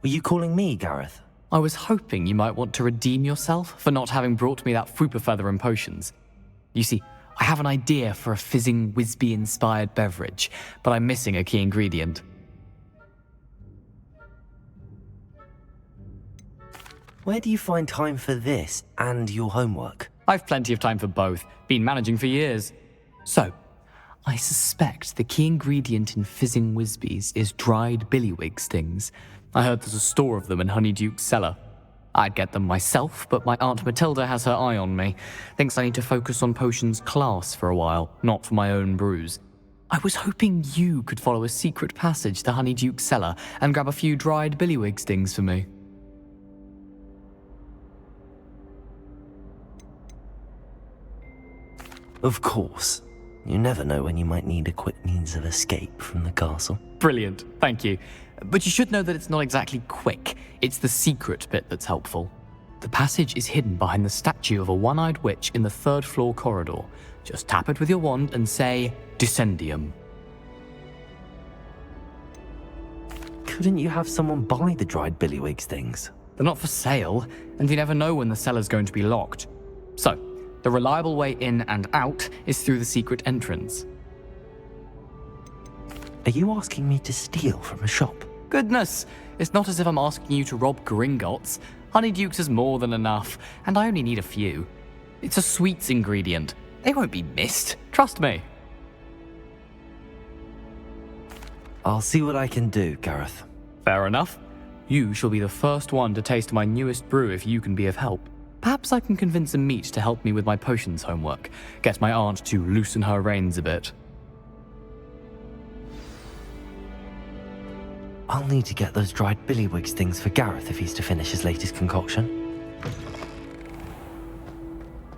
Were you calling me, Gareth? I was hoping you might want to redeem yourself for not having brought me that Fwooper feather and potions. You see, I have an idea for a fizzing Wisby-inspired beverage, but I'm missing a key ingredient. Where do you find time for this and your homework? I've plenty of time for both, been managing for years. So, I suspect the key ingredient in fizzing Wisbies is dried billywig stings. I heard there's a store of them in Honeyduke's cellar. I'd get them myself, but my Aunt Matilda has her eye on me. Thinks I need to focus on potions class for a while, not for my own brews. I was hoping you could follow a secret passage to Honeyduke's cellar and grab a few dried billywig stings for me. Of course. You never know when you might need a quick means of escape from the castle. Brilliant, thank you. But you should know that it's not exactly quick. It's the secret bit that's helpful. The passage is hidden behind the statue of a one-eyed witch in the third-floor corridor. Just tap it with your wand and say, Descendium. Couldn't you have someone buy the dried billywig stings? They're not for sale, and you never know when the cellar's going to be locked. So, the reliable way in and out is through the secret entrance. Are you asking me to steal from a shop? Goodness, it's not as if I'm asking you to rob Gringotts. Honeyduke's is more than enough, and I only need a few. It's a sweets ingredient. They won't be missed, trust me. I'll see what I can do, Gareth. Fair enough. You shall be the first one to taste my newest brew if you can be of help. Perhaps I can convince a meat to help me with my potions homework. Get my aunt to loosen her reins a bit. I'll need to get those dried billywig stings for Gareth if he's to finish his latest concoction.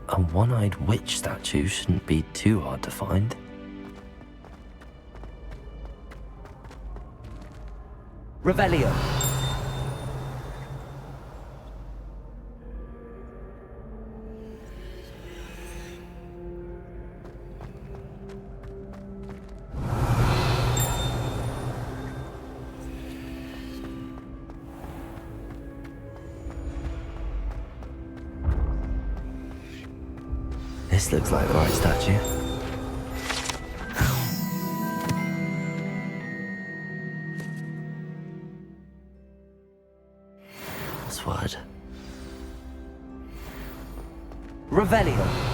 A one-eyed witch statue shouldn't be too hard to find. Revelio. This looks like the right statue. Password. Revelio.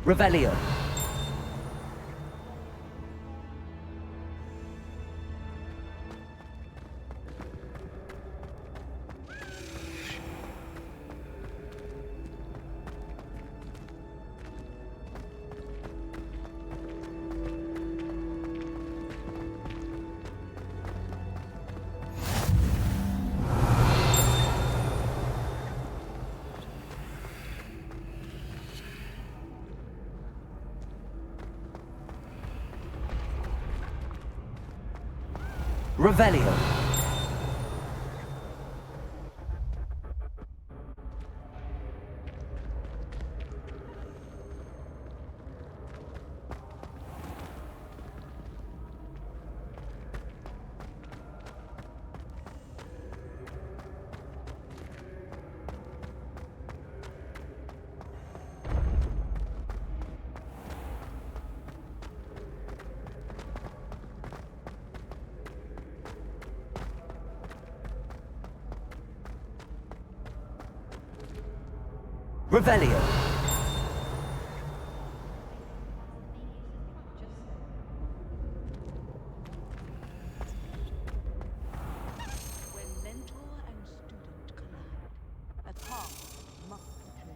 Revelio. Revelio. Revelio. When mentor and student collide, a path must be clear.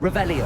Revelio.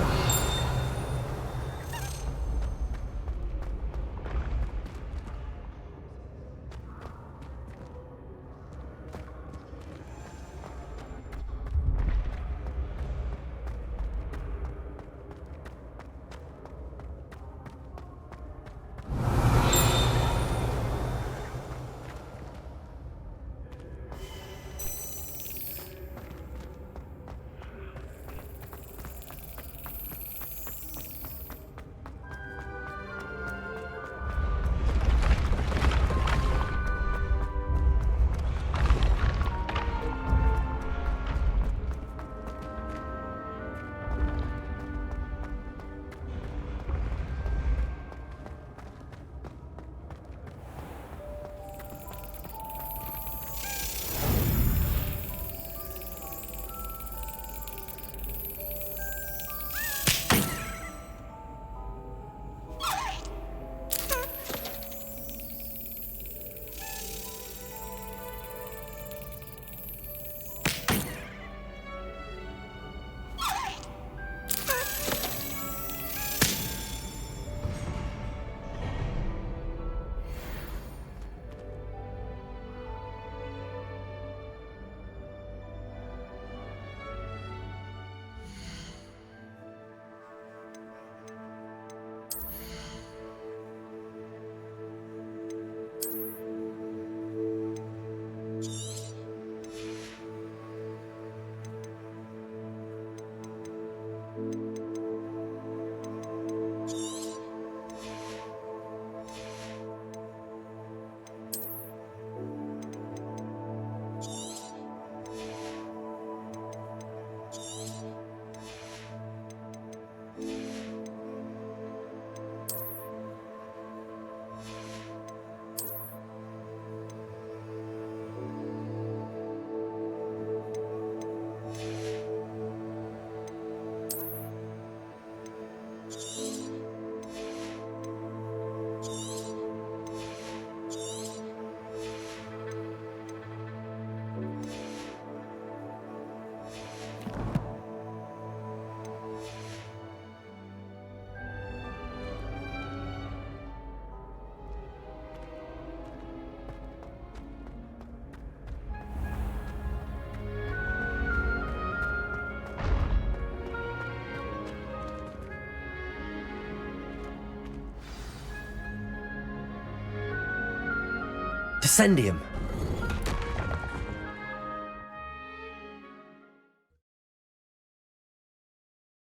Descendium.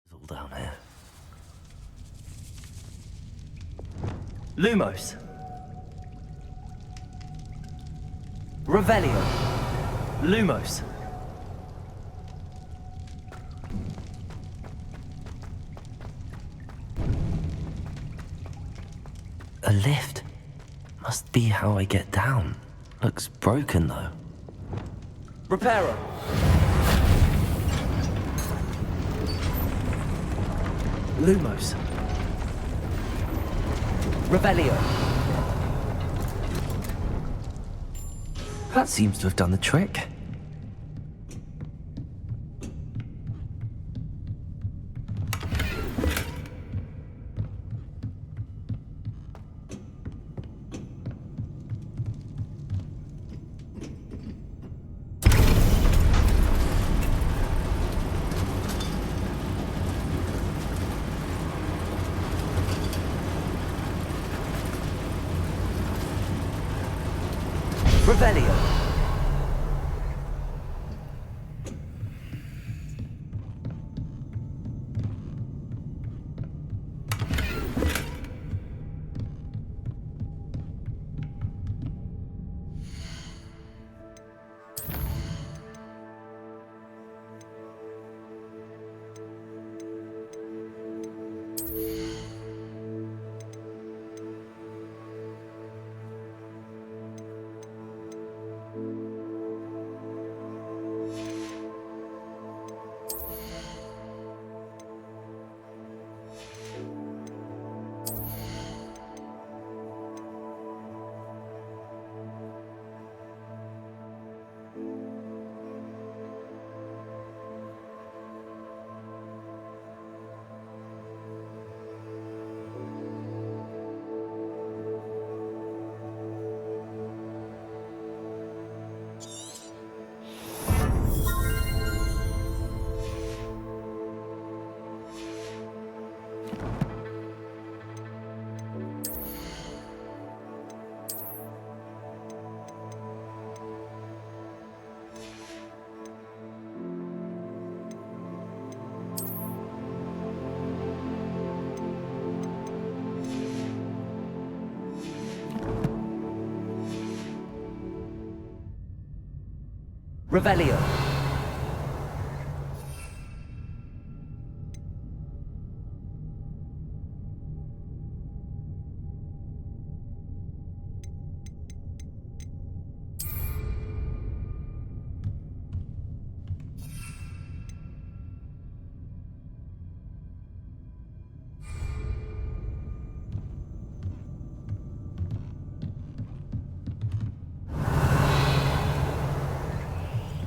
It's all down here. Lumos. Revelio. Lumos. A lift. Must be how I get down. Looks broken though. Reparo. Lumos. Revelio. That seems to have done the trick. Revelio. Revelio.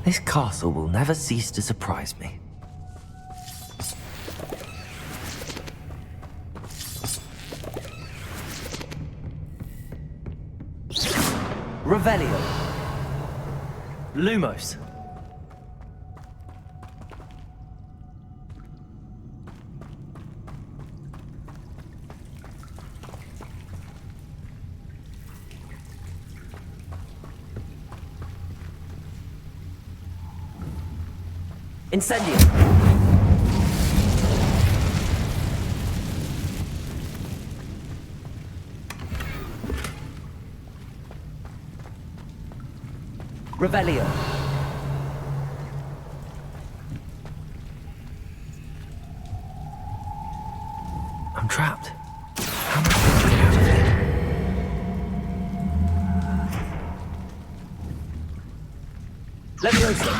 This castle will never cease to surprise me. Revelio. Lumos. Incendio. Revelio. I'm trapped. How am I supposed to get out of here? Levioso.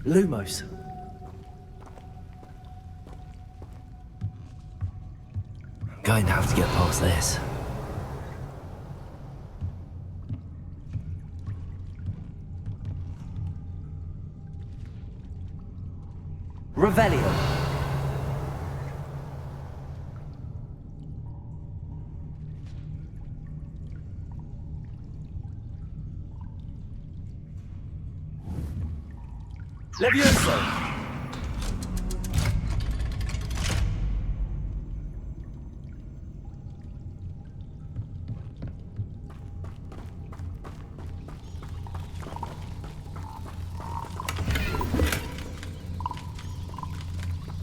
Lumos. I'm going to have to get past this. Revelio. Levioso.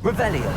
Revelio.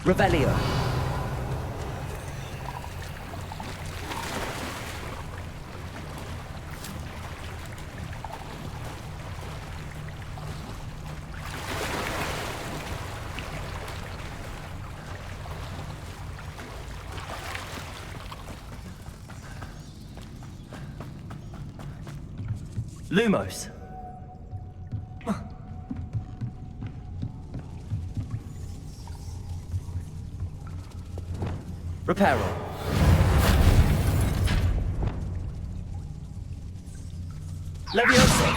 Revelio. Lumos. Reparo. Levioso.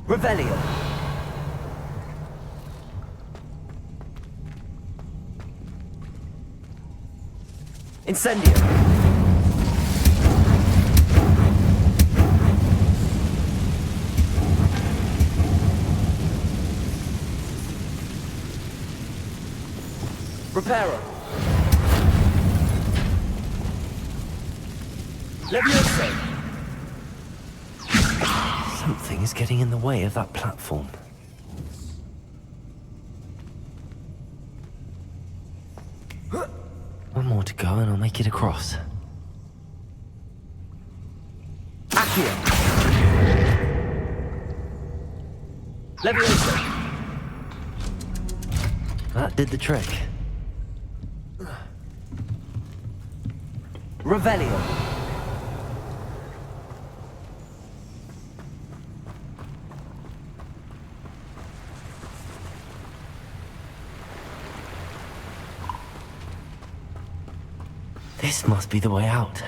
Revelio. Incendio. Reparo. Levioso. Something is getting in the way of that platform. One more to go and I'll make it across. Accio. Levioso. That did the trick. Revelio. This must be the way out.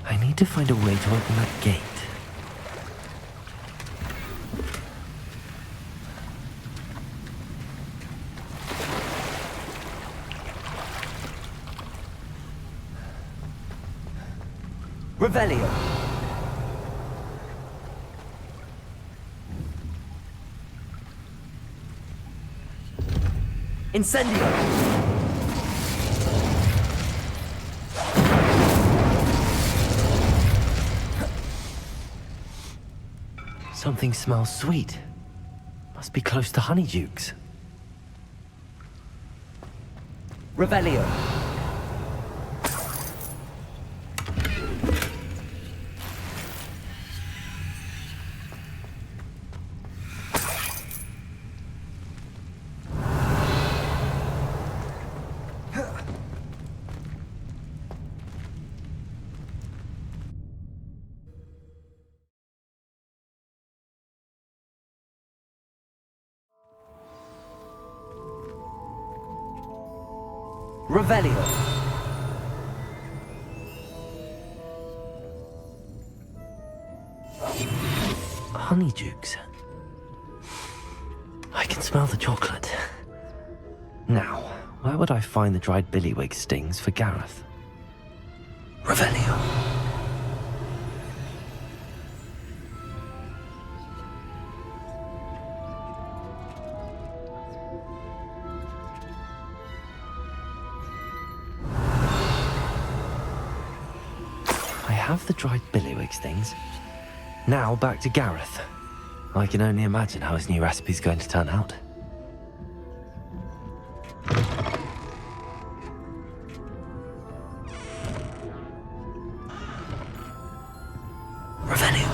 I need to find a way to open that gate. Revelio. Incendio. Something smells sweet. Must be close to Honeydukes. Revelio. Revelio. Honeydukes. I can smell the chocolate. Now, where would I find the dried billywig stings for Gareth? Revelio. I have the dried billywig stings. Now back to Gareth. I can only imagine how his new recipe's going to turn out. Revelio.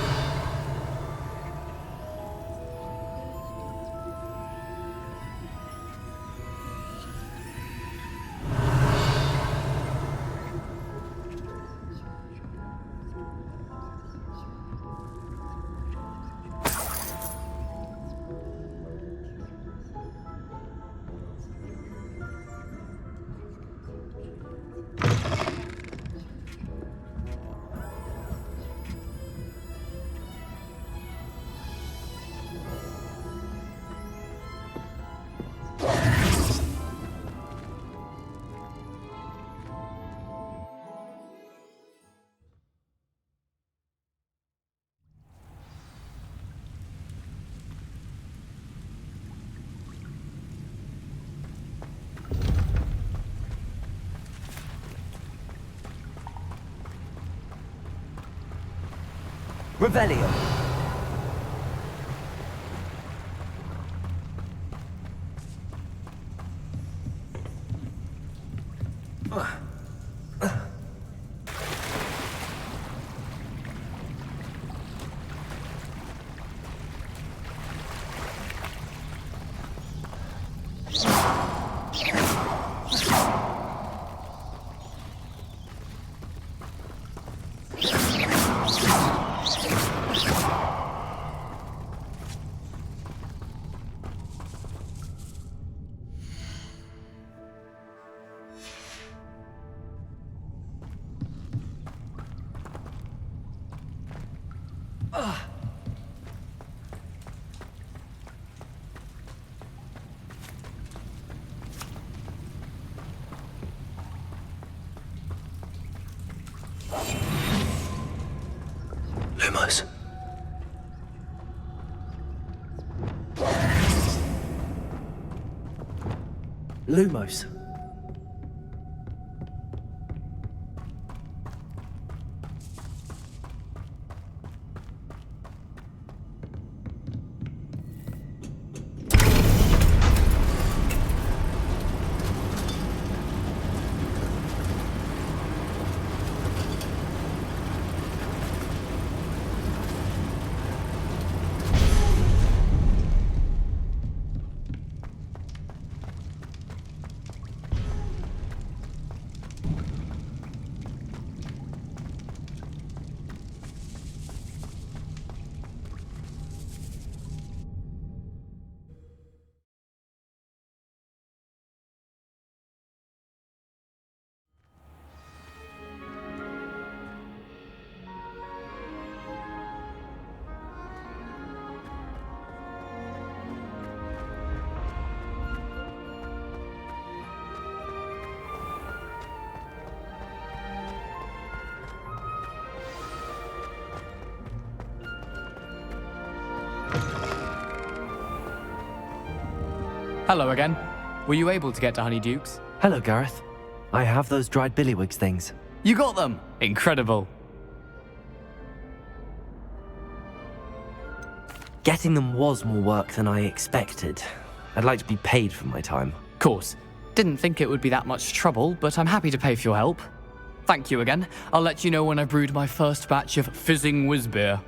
Revelio. Lumos. Lumos. Hello again. Were you able to get to Honeydukes? Hello, Gareth. I have those dried billywigs things. You got them! Incredible. Getting them was more work than I expected. I'd like to be paid for my time. Course. Didn't think it would be that much trouble, but I'm happy to pay for your help. Thank you again. I'll let you know when I brewed my first batch of fizzing whizbeer.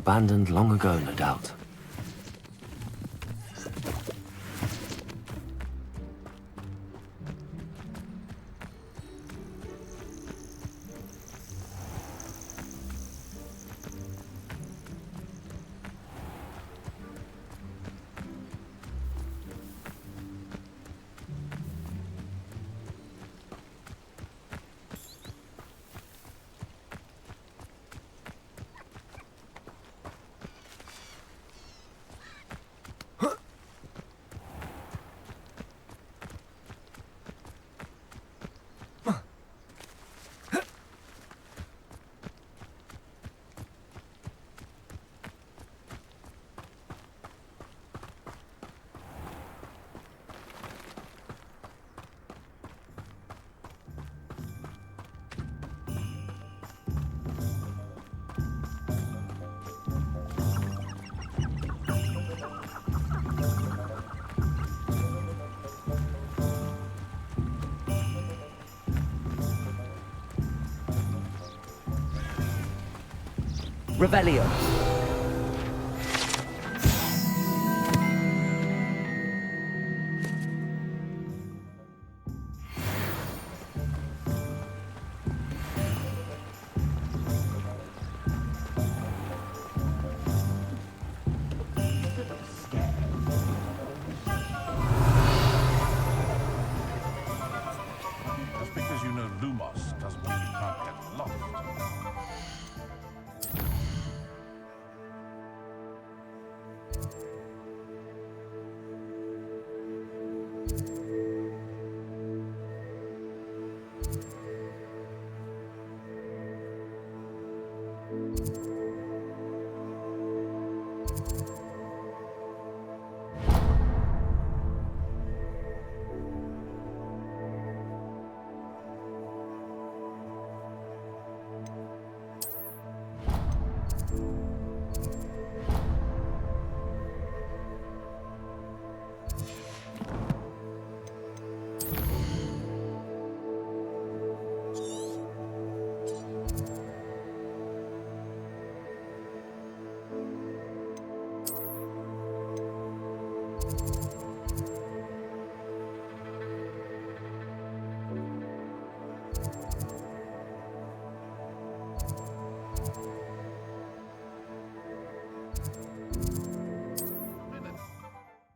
abandoned long ago, no doubt. Revelio. Just because you know Lumos doesn't mean you can't get lost.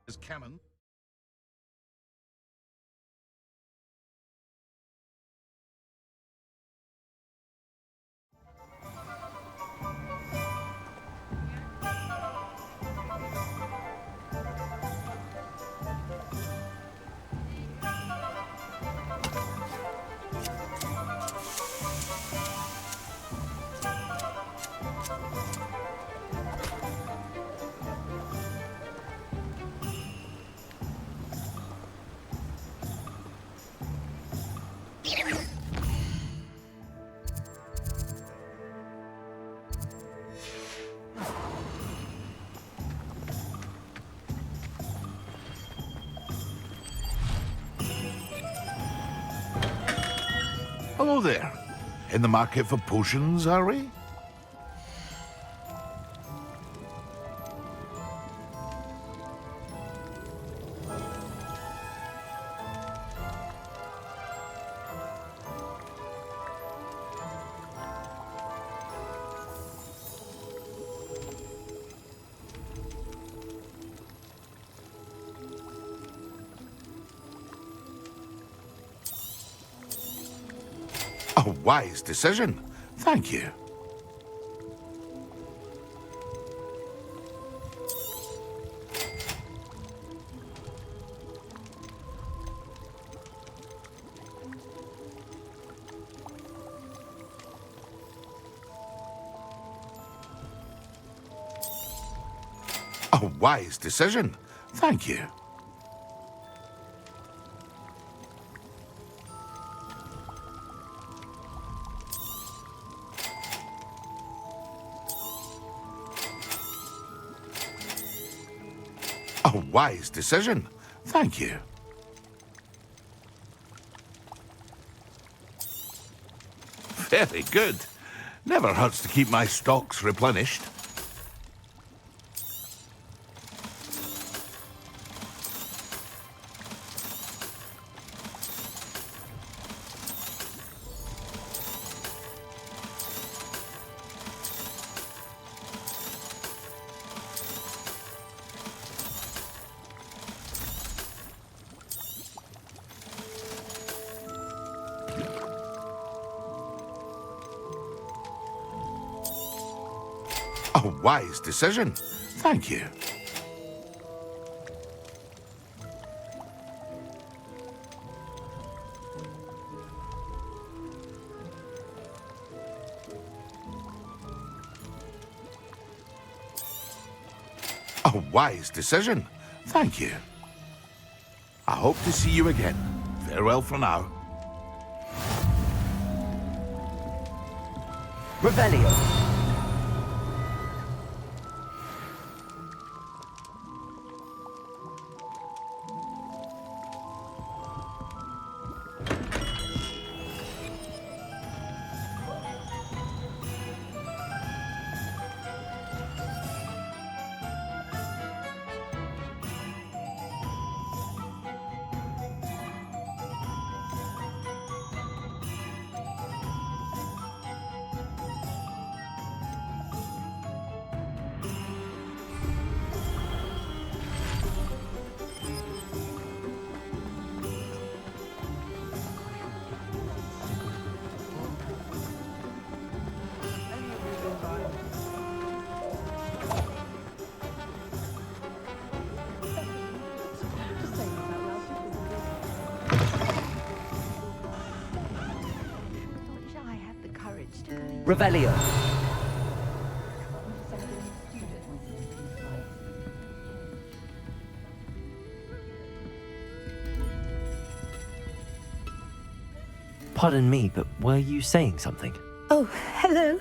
Is canon. Hello there. In the market for potions, are we? A wise decision. Thank you. A wise decision. Thank you. A wise decision. Thank you. Very good. Never hurts to keep my stocks replenished. A wise decision. Thank you. A wise decision. Thank you. I hope to see you again. Farewell for now. Revelio. Wish I had the courage to believe Revelio. Pardon me, but were you saying something? Oh, hello.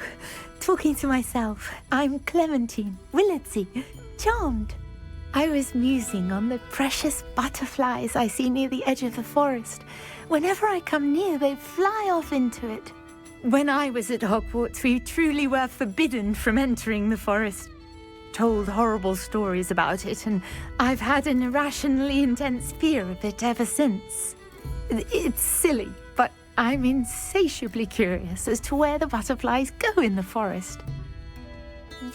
Talking to myself. I'm Clementine, Willardsey, charmed. I was musing on the precious butterflies I see near the edge of the forest. Whenever I come near, they fly off into it. When I was at Hogwarts, we truly were forbidden from entering the forest. Told horrible stories about it, and I've had an irrationally intense fear of it ever since. It's silly, but I'm insatiably curious as to where the butterflies go in the forest.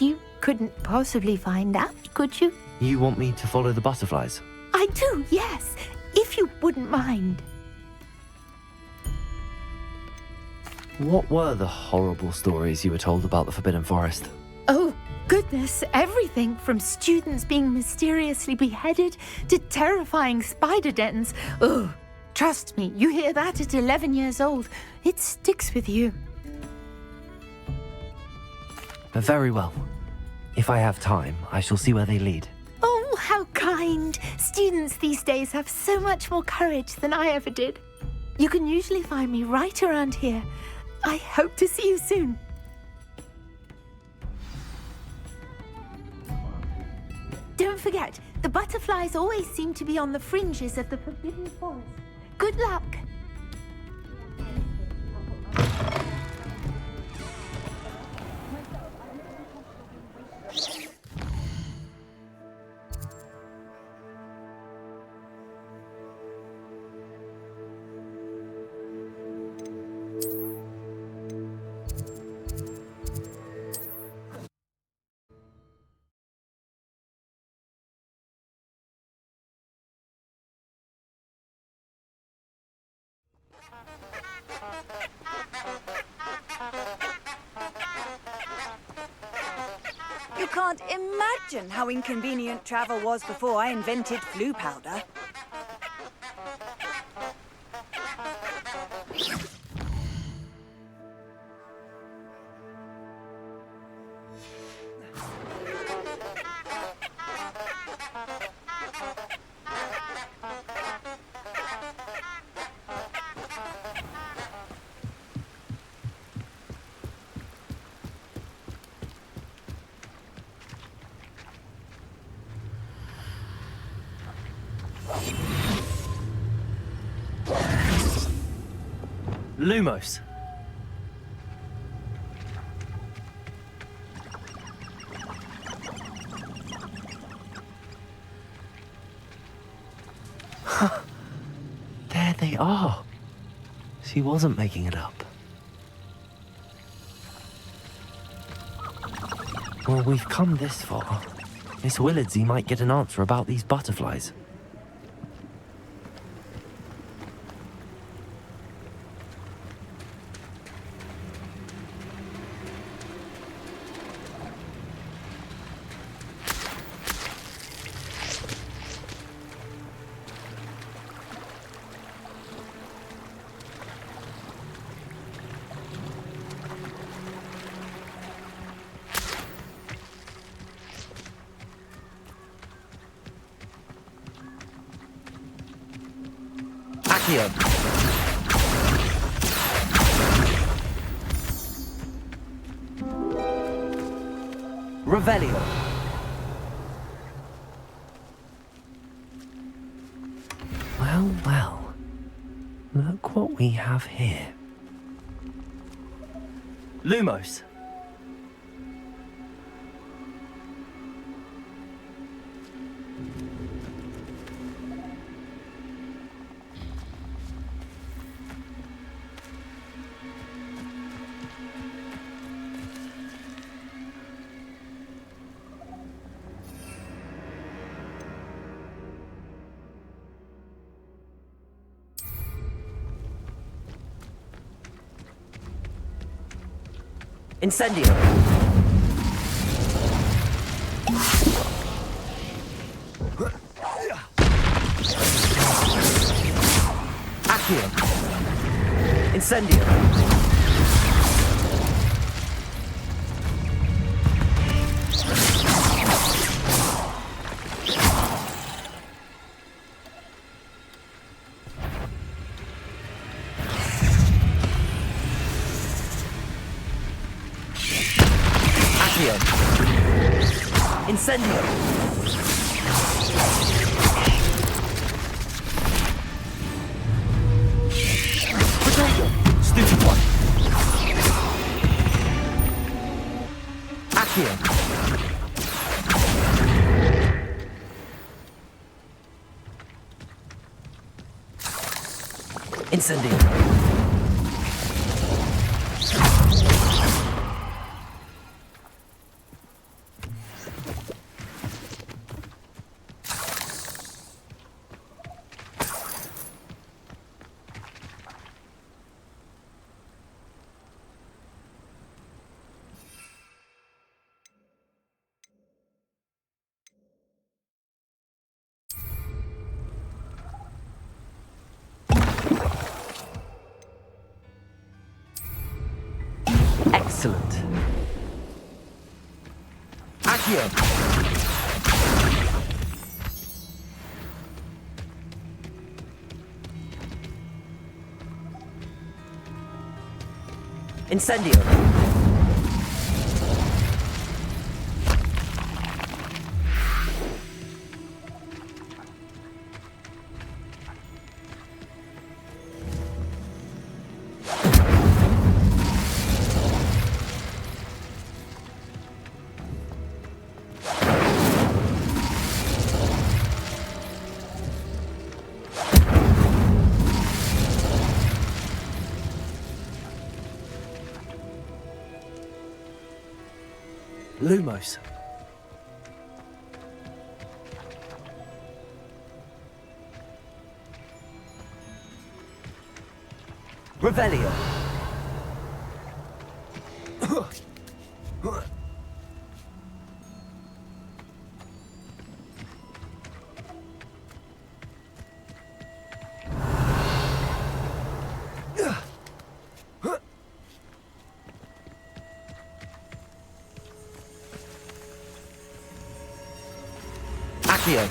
You couldn't possibly find out, could you? You want me to follow the butterflies? I do, yes, if you wouldn't mind. What were the horrible stories you were told about the Forbidden Forest? Oh, goodness, everything from students being mysteriously beheaded to terrifying spider dens. Oh, trust me, you hear that at 11 years old, it sticks with you. Very well. If I have time, I shall see where they lead. Oh, how kind. Students these days have so much more courage than I ever did. You can usually find me right around here. I hope to see you soon. Don't forget, the butterflies always seem to be on the fringes of the Forbidden Forest. Good luck. You can't imagine how inconvenient travel was before I invented flu powder. Lumos! There they are. She wasn't making it up. Well, we've come this far. Miss Willardsey might get an answer about these butterflies. Accio. Revelio. Well, well. Look what we have here. Lumos. Incendio. Accio. Incendio. Accio. Incendio. Potato. Stupid one. Accio. Incendio. Excellent. Accio. Incendio. Lumos. Revelio. Accio.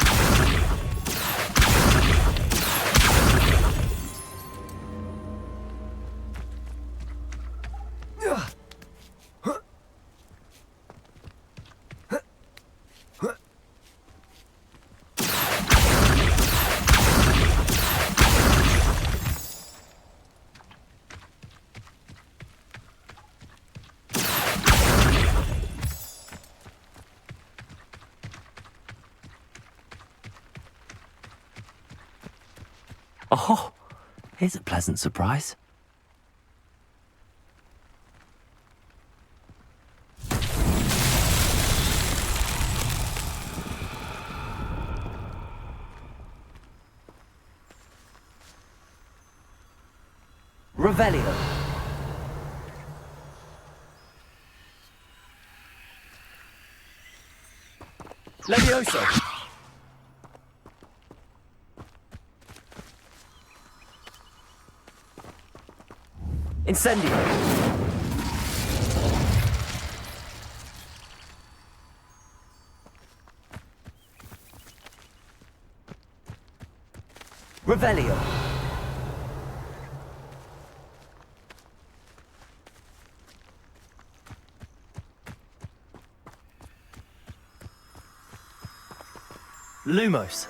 Oh, here's a pleasant surprise. Revelio. Levioso. Incendio. Revelio. Lumos.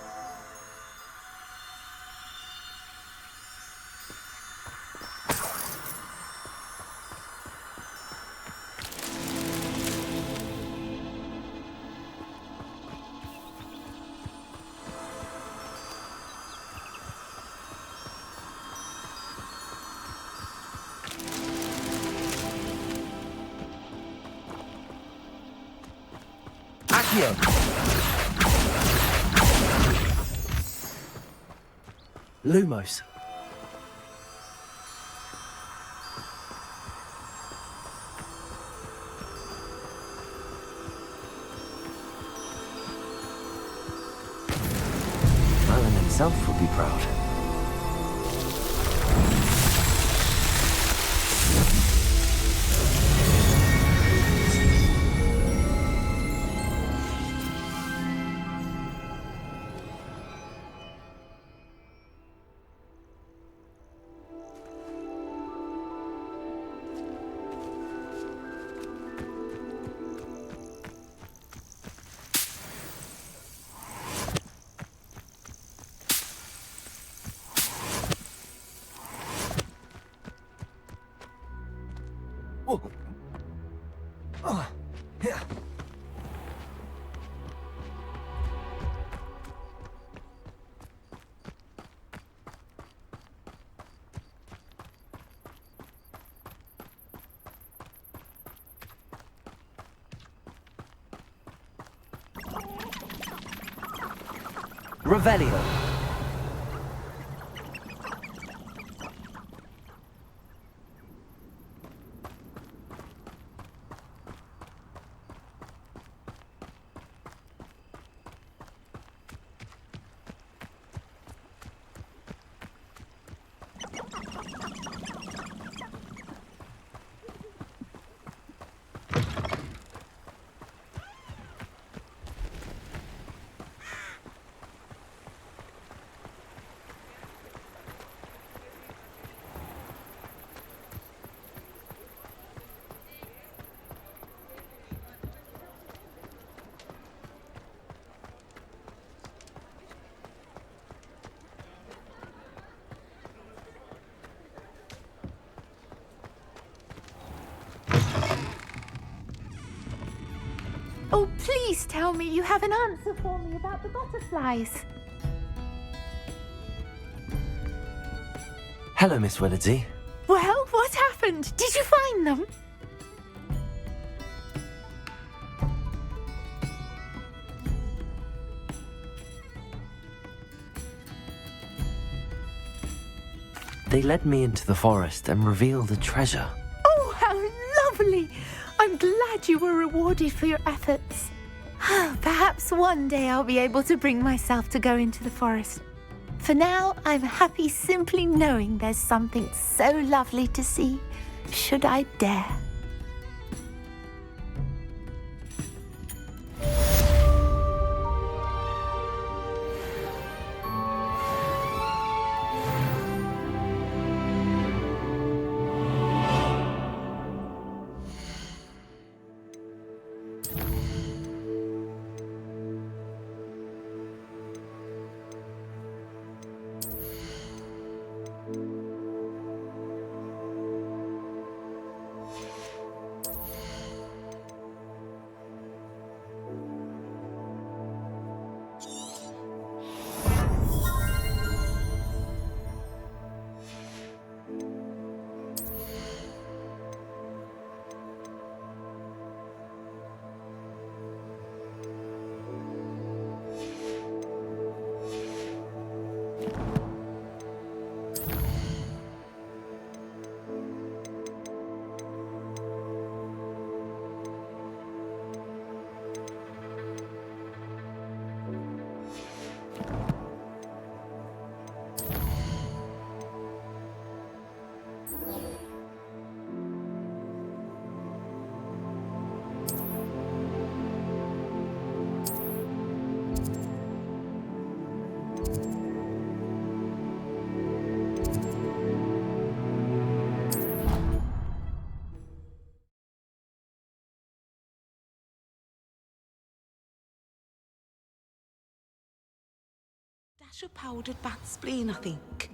Accio. Lumos. Merlin himself would be proud. Revelio. Oh, please tell me you have an answer for me about the butterflies. Hello, Miss Willardsey. Well, what happened? Did you find them? They led me into the forest and revealed a treasure. Oh, how lovely! I'm glad you were rewarded for your efforts. Perhaps one day I'll be able to bring myself to go into the forest. For now, I'm happy simply knowing there's something so lovely to see, should I dare. That's your powdered bat spleen, I think.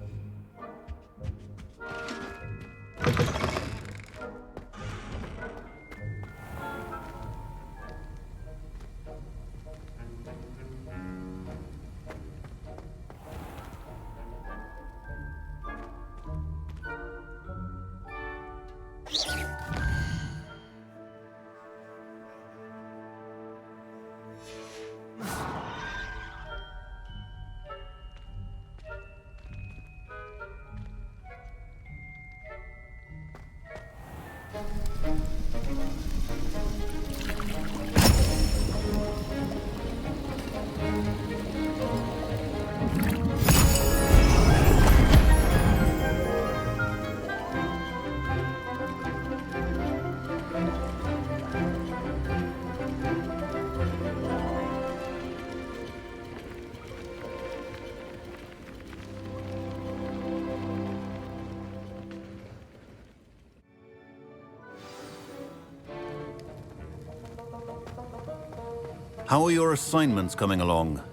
How are your assignments coming along?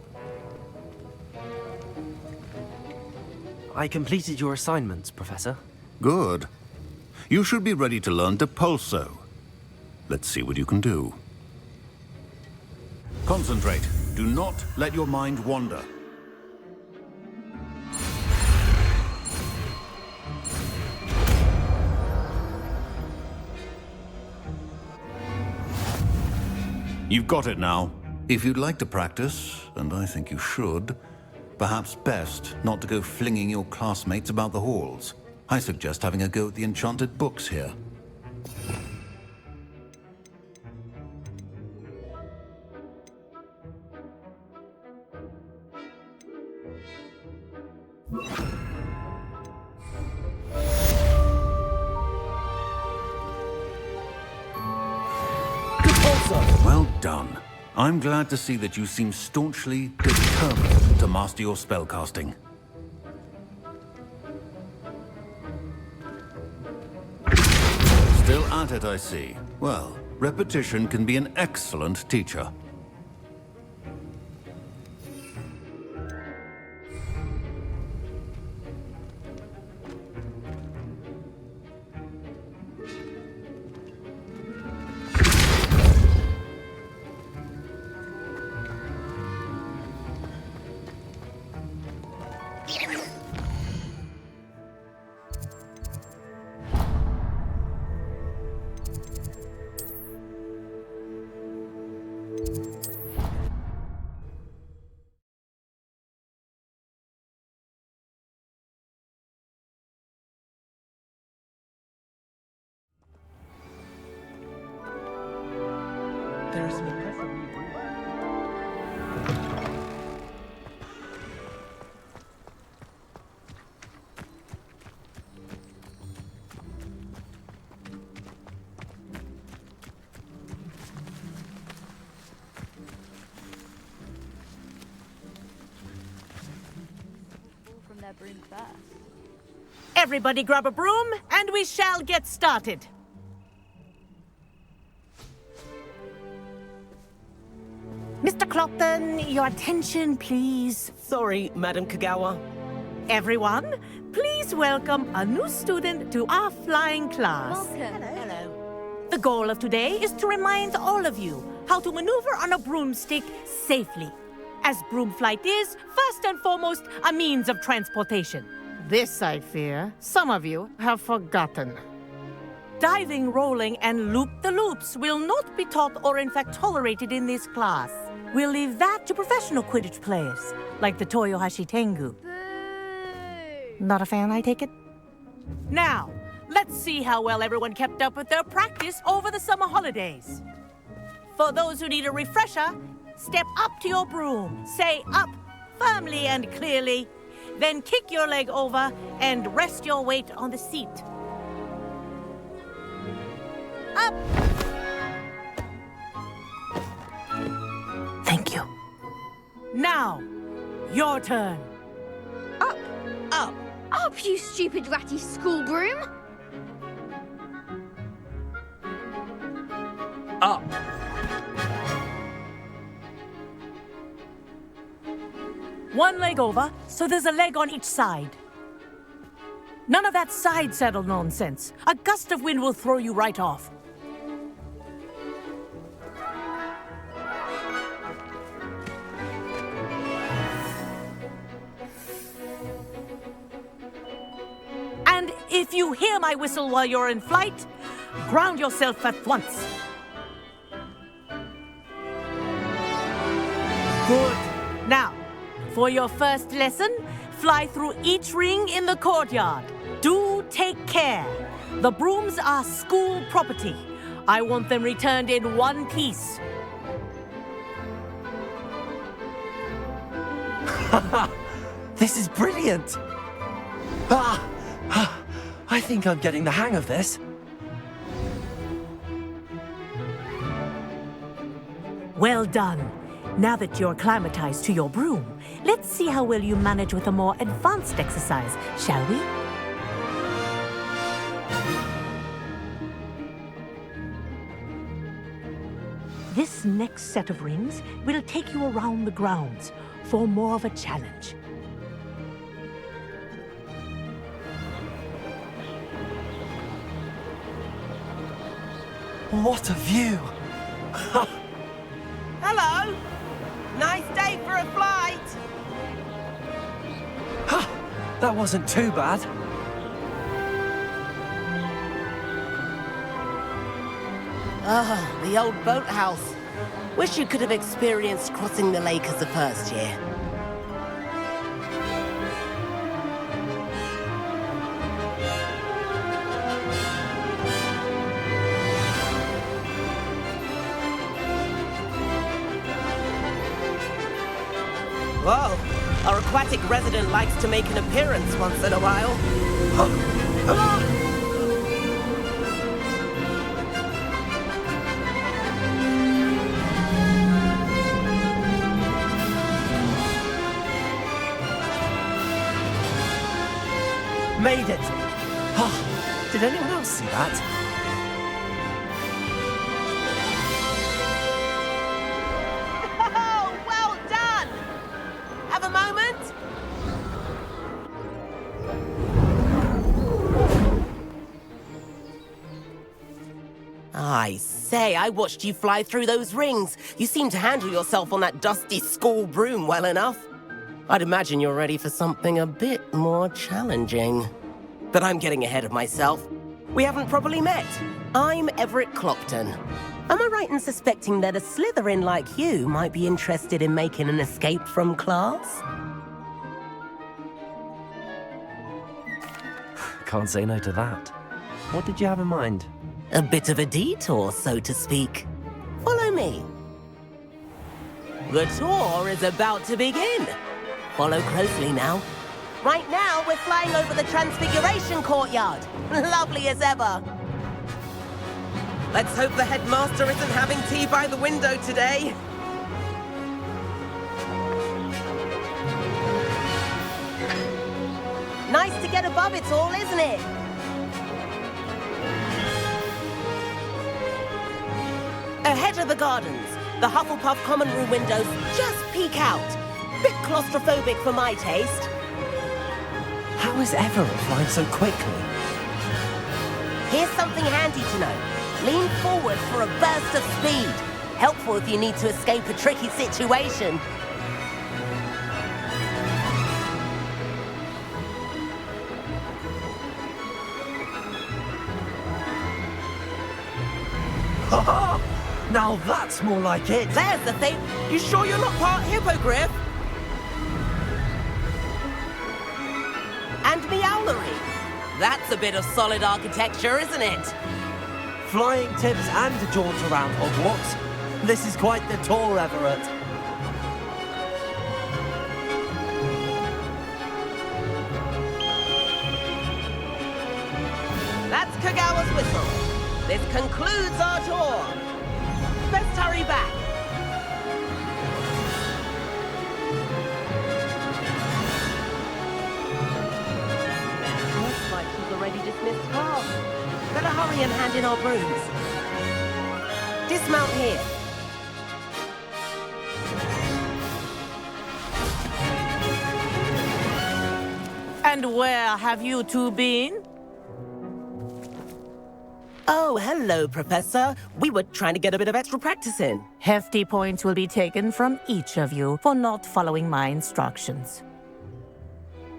I completed your assignments, Professor. Good. You should be ready to learn Depulso. Let's see what you can do. Concentrate. Do not let your mind wander. You've got it now. If you'd like to practice, and I think you should, perhaps best not to go flinging your classmates about the halls. I suggest having a go at the enchanted books here. Well done. I'm glad to see that you seem staunchly determined to master your spellcasting. Still at it, I see. Well, repetition can be an excellent teacher. There is an impressive new breed. From their broom first. Everybody grab a broom, and we shall get started. Mr. Clopton, your attention, please. Sorry, Madam Kagawa. Everyone, please welcome a new student to our flying class. Welcome. Hello. The goal of today is to remind all of you how to maneuver on a broomstick safely, as broom flight is, first and foremost, a means of transportation. This, I fear, some of you have forgotten. Diving, rolling, and loop-the-loops will not be taught or in fact tolerated in this class. We'll leave that to professional Quidditch players, like the Toyohashi Tengu. Boo! Not a fan, I take it? Now, let's see how well everyone kept up with their practice over the summer holidays. For those who need a refresher, step up to your broom, say up firmly and clearly, then kick your leg over and rest your weight on the seat. Up! Thank you. Now, your turn. Up! Up! Up, you stupid ratty school broom! Up. One leg over, so there's a leg on each side. None of that side saddle nonsense. A gust of wind will throw you right off. And if you hear my whistle while you're in flight, ground yourself at once. Good. Now, for your first lesson, fly through each ring in the courtyard. Do take care. The brooms are school property. I want them returned in one piece. This is brilliant! I think I'm getting the hang of this. Well done. Now that you're acclimatized to your broom, let's see how well you manage with a more advanced exercise, shall we? This next set of rings will take you around the grounds for more of a challenge. What a view! Hello! Nice day for a flight! That wasn't too bad. Ah, the old boathouse. Wish you could have experienced crossing the lake as a first year. Whoa, our aquatic resident likes to make an appearance once in a while. Made it! Did anyone else see that? Oh, well done! Have a moment? I say, I watched you fly through those rings. You seem to handle yourself on that dusty school broom well enough. I'd imagine you're ready for something a bit more challenging. But I'm getting ahead of myself. We haven't properly met. I'm Everett Clopton. Am I right in suspecting that a Slytherin like you might be interested in making an escape from class? Can't say no to that. What did you have in mind? A bit of a detour, so to speak. Follow me. The tour is about to begin. Follow closely now. Right now, we're flying over the Transfiguration Courtyard. Lovely as ever. Let's hope the headmaster isn't having tea by the window today. Nice to get above it all, isn't it? Ahead of the gardens, the Hufflepuff common room windows just peek out. Bit claustrophobic for my taste. How is Everett flying so quickly? Here's something handy to know. Lean forward for a burst of speed. Helpful if you need to escape a tricky situation. Now that's more like it. There's the thing. You sure you're not part hippogriff? And meowlery. That's a bit of solid architecture, isn't it? Flying tips and a jaunt around Hogwarts. This is quite the tour, Everett. That's Kagawa's whistle. This concludes our tour. Let's hurry back. Looks like she's already dismissed class. Better hurry and hand in our brooms. Dismount here. And where have you two been? Oh, hello, Professor. We were trying to get a bit of extra practice in. Hefty points will be taken from each of you for not following my instructions.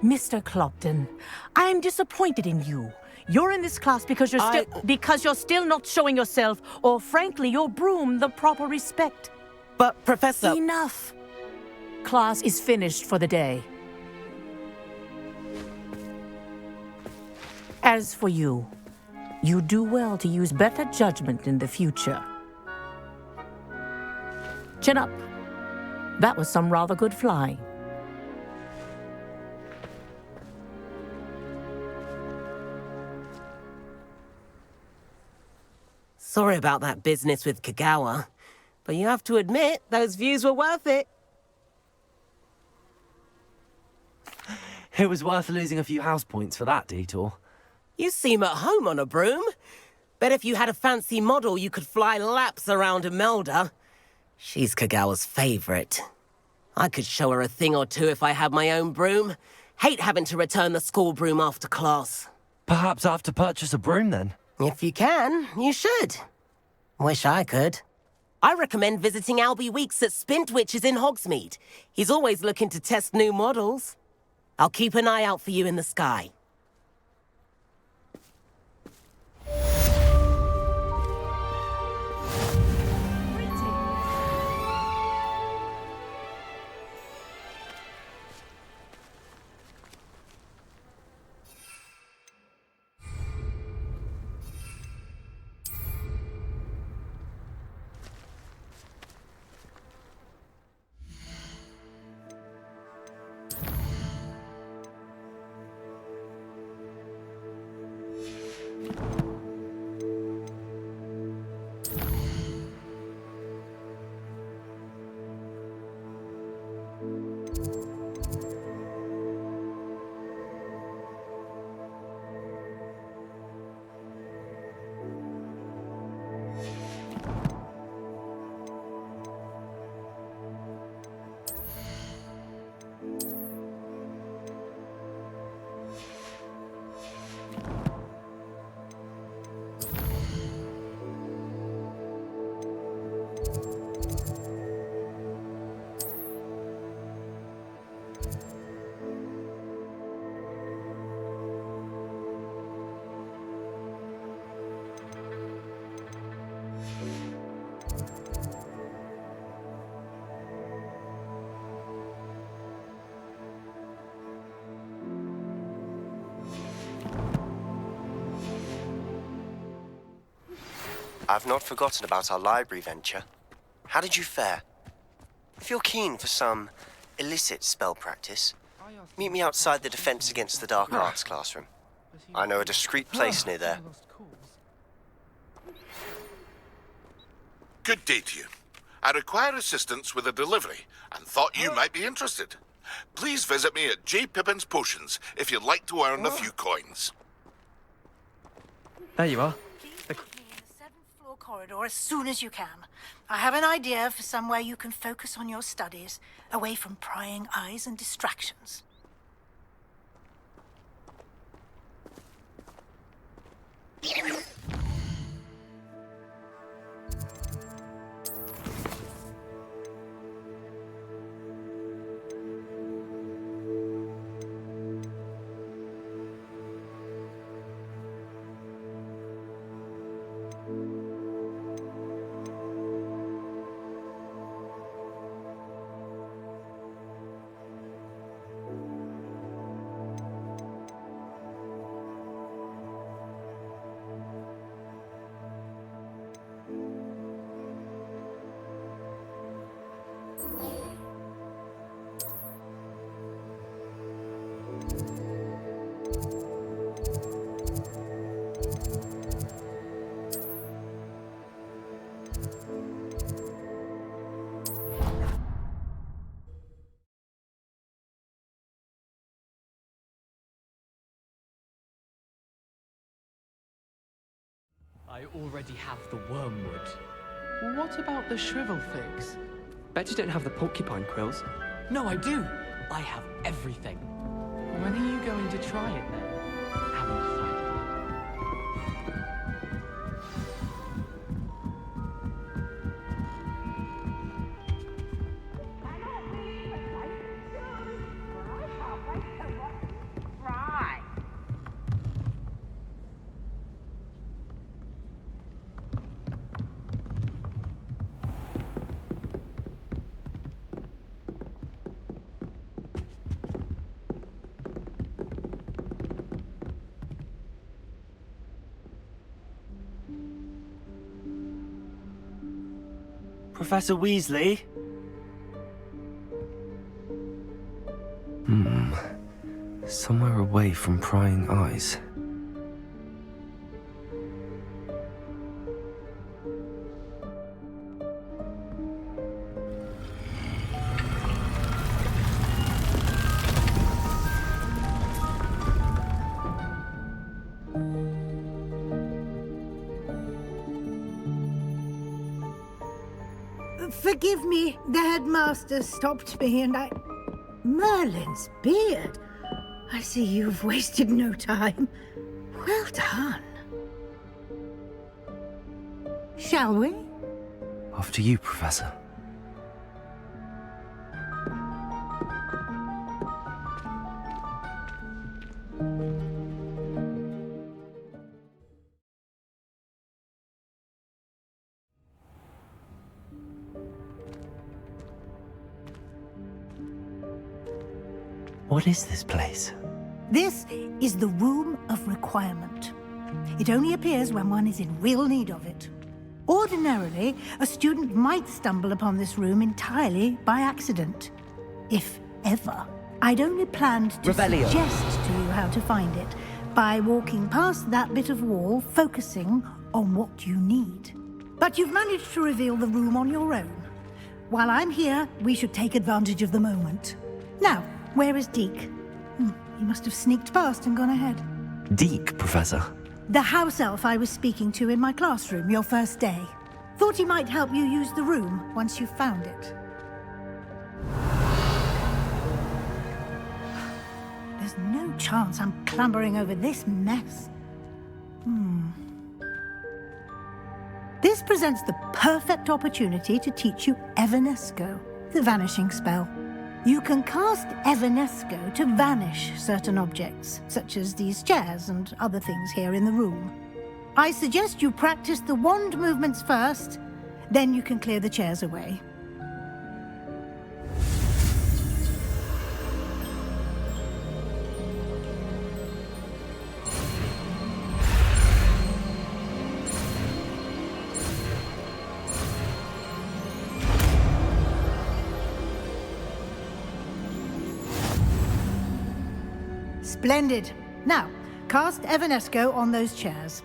Mr. Clopton, I'm disappointed in you. You're in this class because you're still not showing yourself, or frankly, your broom the proper respect. But, Professor... Enough. Class is finished for the day. As for you, you do well to use better judgment in the future. Chin up. That was some rather good flying. Sorry about that business with Kagawa, but you have to admit, those views were worth it. It was worth losing a few house points for that detour. You seem at home on a broom. Bet if you had a fancy model, you could fly laps around Imelda. She's Kagawa's favorite. I could show her a thing or two if I had my own broom. Hate having to return the school broom after class. Perhaps I have to purchase a broom then. If you can, you should. Wish I could. I recommend visiting Albie Weeks at Spintwitches in Hogsmeade. He's always looking to test new models. I'll keep an eye out for you in the sky. I've not forgotten about our library venture. How did you fare? If you're keen for some illicit spell practice, meet me outside the Defense Against the Dark Arts classroom. I know a discreet place near there. Good day to you. I require assistance with a delivery and thought you might be interested. Please visit me at J. Pippin's Potions if you'd like to earn a few coins. There you are. Corridor as soon as you can. I have an idea for somewhere you can focus on your studies, away from prying eyes and distractions. I already have the wormwood. What about the shrivel figs? Bet you don't have the porcupine quills. No, I do. I have everything. When are you going to try it then? Haven't decided. Professor Weasley? Somewhere away from prying eyes. Forgive me, the headmaster stopped me and I... Merlin's beard. I see you've wasted no time. Well done. Shall we? After you, Professor. What is this place? This is the Room of Requirement. It only appears when one is in real need of it. Ordinarily, a student might stumble upon this room entirely by accident. If ever. I'd only planned to suggest to you how to find it by walking past that bit of wall, focusing on what you need. But you've managed to reveal the room on your own. While I'm here, we should take advantage of the moment. Now, where is Deke? He must have sneaked past and gone ahead. Deke, Professor? The house elf I was speaking to in my classroom your first day. Thought he might help you use the room once you found it. There's no chance I'm clambering over this mess. This presents the perfect opportunity to teach you Evanesco, the vanishing spell. You can cast Evanesco to vanish certain objects, such as these chairs and other things here in the room. I suggest you practice the wand movements first, then you can clear the chairs away. Splendid. Now, cast Evanesco on those chairs.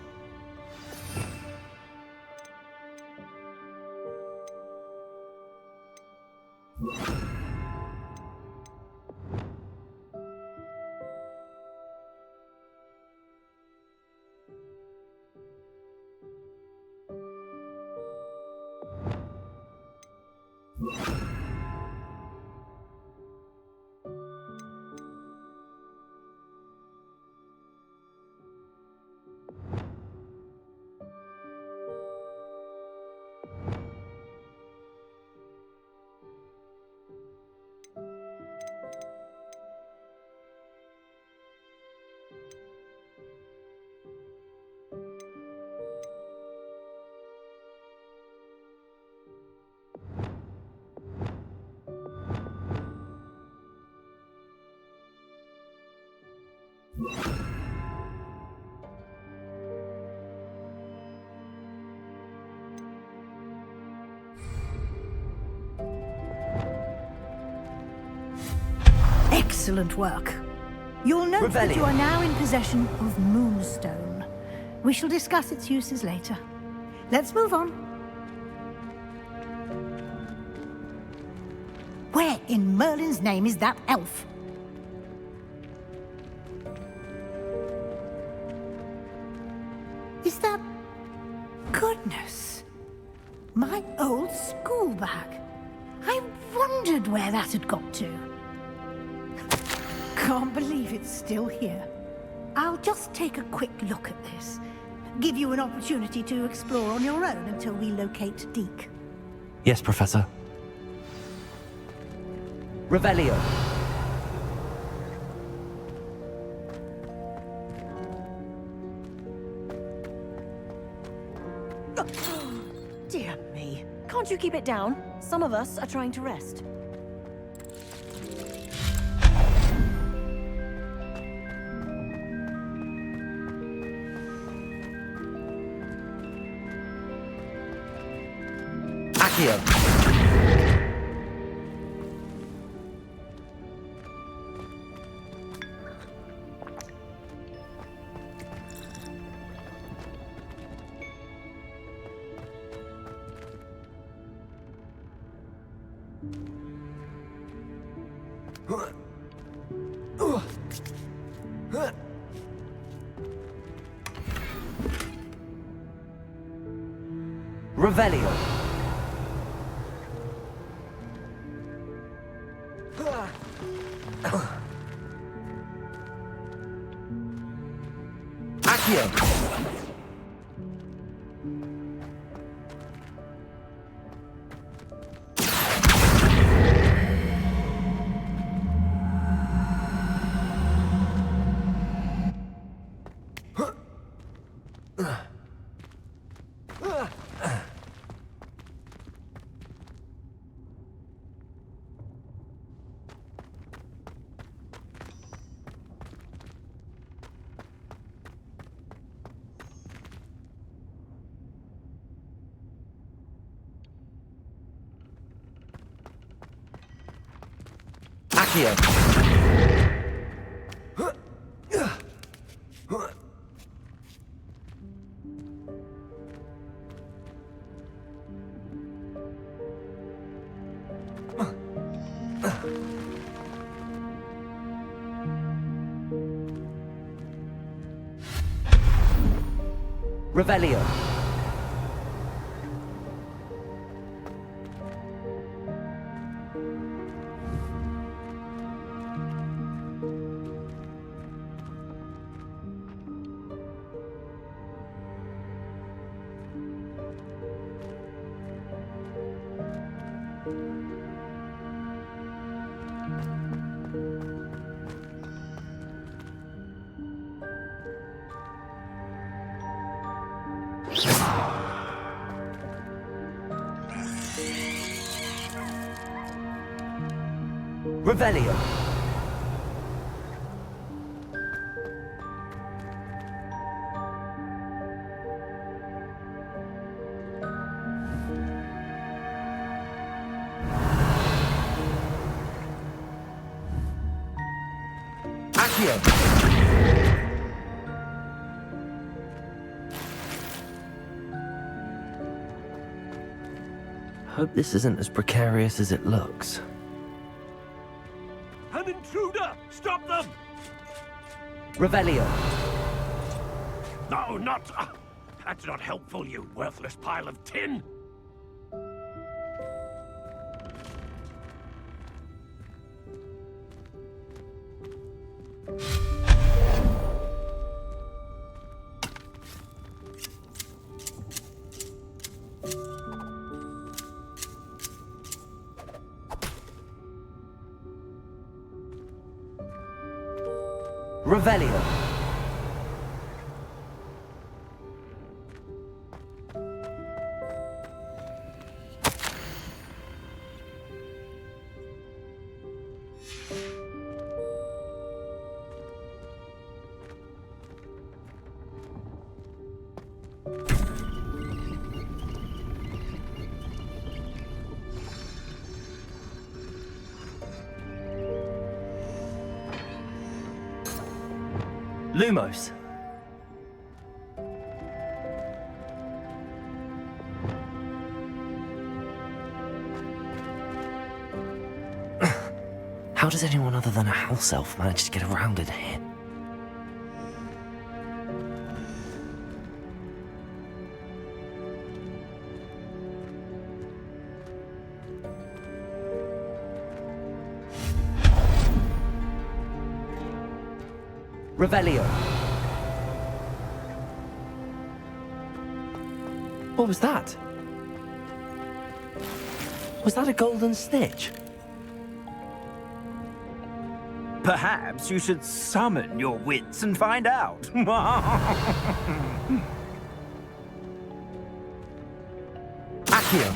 Excellent work. You'll note that you are now in possession of Moonstone. We shall discuss its uses later. Let's move on. Where in Merlin's name is that elf? Is that... Goodness. My old school bag. I wondered where that had got to. Can't believe it's still here. I'll just take a quick look at this. Give you an opportunity to explore on your own until we locate Deke. Yes, Professor. Revelio. Dear me. Can't you keep it down? Some of us are trying to rest. Accio. Revelio. Accio. Accio. Revelio. Revelio. Accio. Hope this isn't as precarious as it looks. An intruder! Stop them! Revelio. No, not... that's not helpful, you worthless pile of tin! Revelio. Lumos. How does anyone other than a house elf manage to get around in here? Revelio. What was that? Was that a golden snitch? Perhaps you should summon your wits and find out. Accio.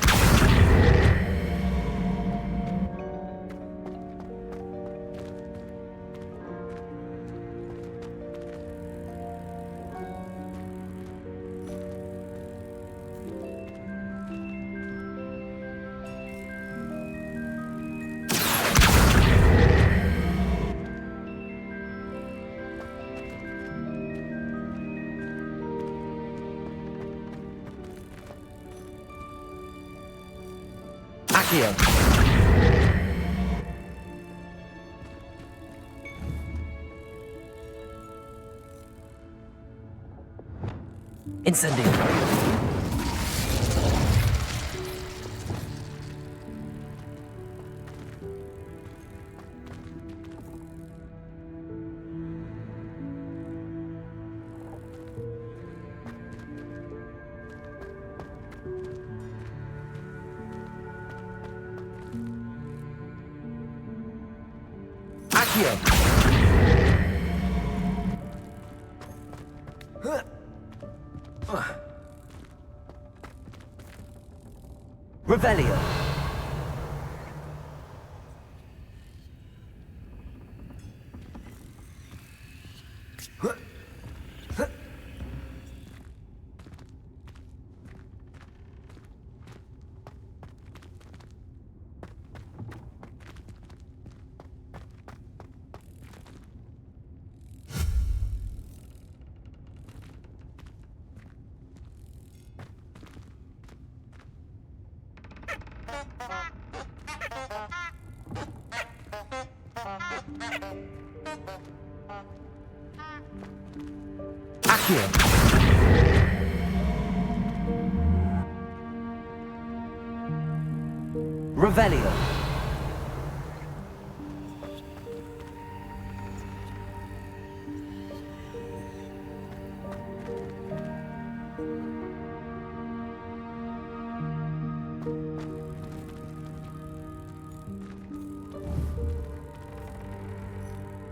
Accio. Incendio. Accio. Revelio. Accio. Revelio.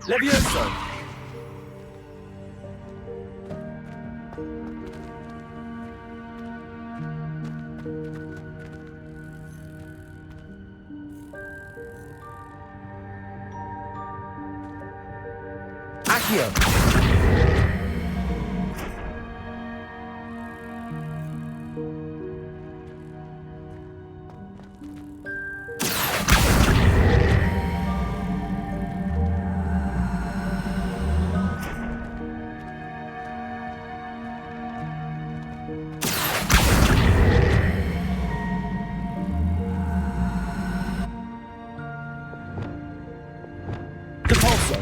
Levioso. Accio. Depulso.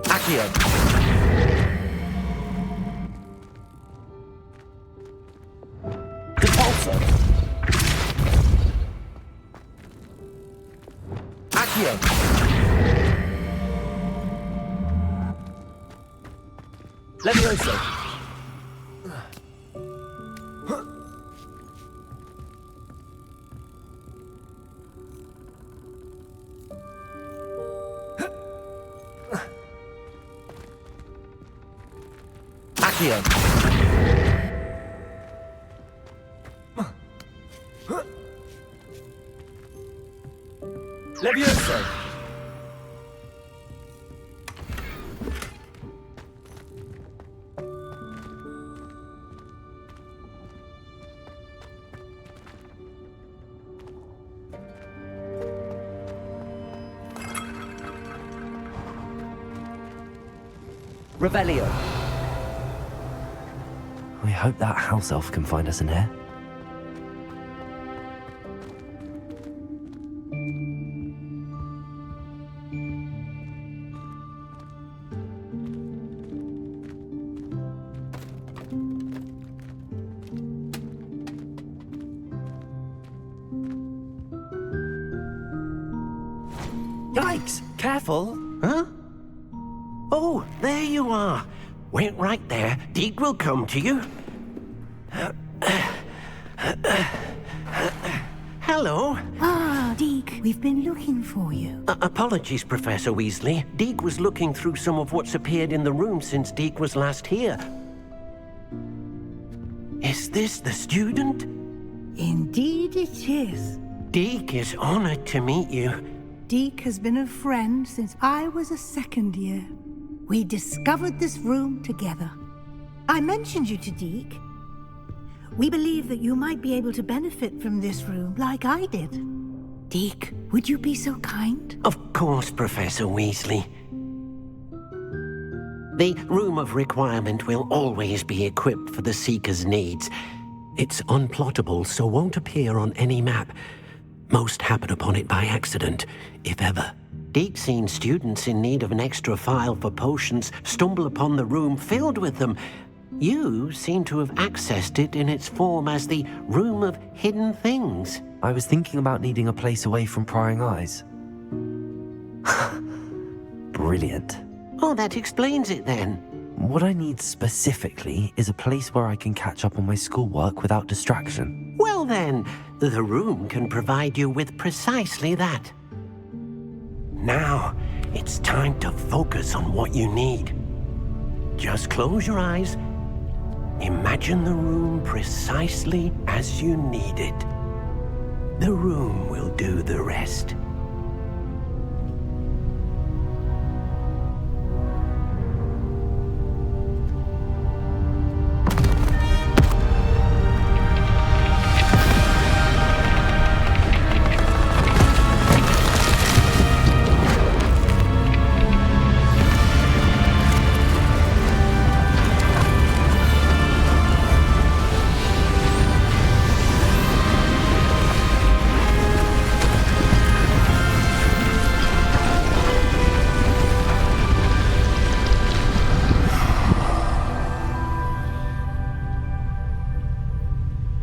Accio. Depulso. Accio. Levioso. Accio. Levioso. Revelio. I hope that house elf can find us in here. Yikes! Careful! Huh? Oh, there you are. Wait right there. Deke will come to you. Hello. Ah, Deke, we've been looking for you. Apologies, Professor Weasley. Deke was looking through some of what's appeared in the room since Deke was last here. Is this the student? Indeed it is. Deke is honored to meet you. Deke has been a friend since I was a second year. We discovered this room together. I mentioned you to Deke. We believe that you might be able to benefit from this room like I did. Deke, would you be so kind? Of course, Professor Weasley. The Room of Requirement will always be equipped for the Seeker's needs. It's unplottable, so won't appear on any map. Most happen upon it by accident, if ever. Deke's seen students in need of an extra file for potions stumble upon the room filled with them. You seem to have accessed it in its form as the Room of Hidden Things. I was thinking about needing a place away from prying eyes. Brilliant. Oh, that explains it then. What I need specifically is a place where I can catch up on my schoolwork without distraction. Well then, the room can provide you with precisely that. Now, it's time to focus on what you need. Just close your eyes. Imagine the room precisely as you need it. The room will do the rest.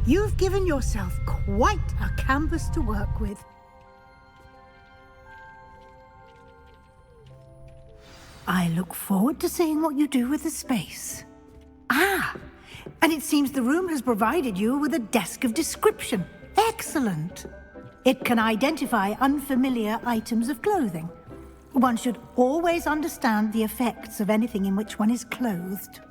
You've given yourself quite a canvas to work with. I look forward to seeing what you do with the space. Ah, and it seems the room has provided you with a desk of description. Excellent. It can identify unfamiliar items of clothing. One should always understand the effects of anything in which one is clothed.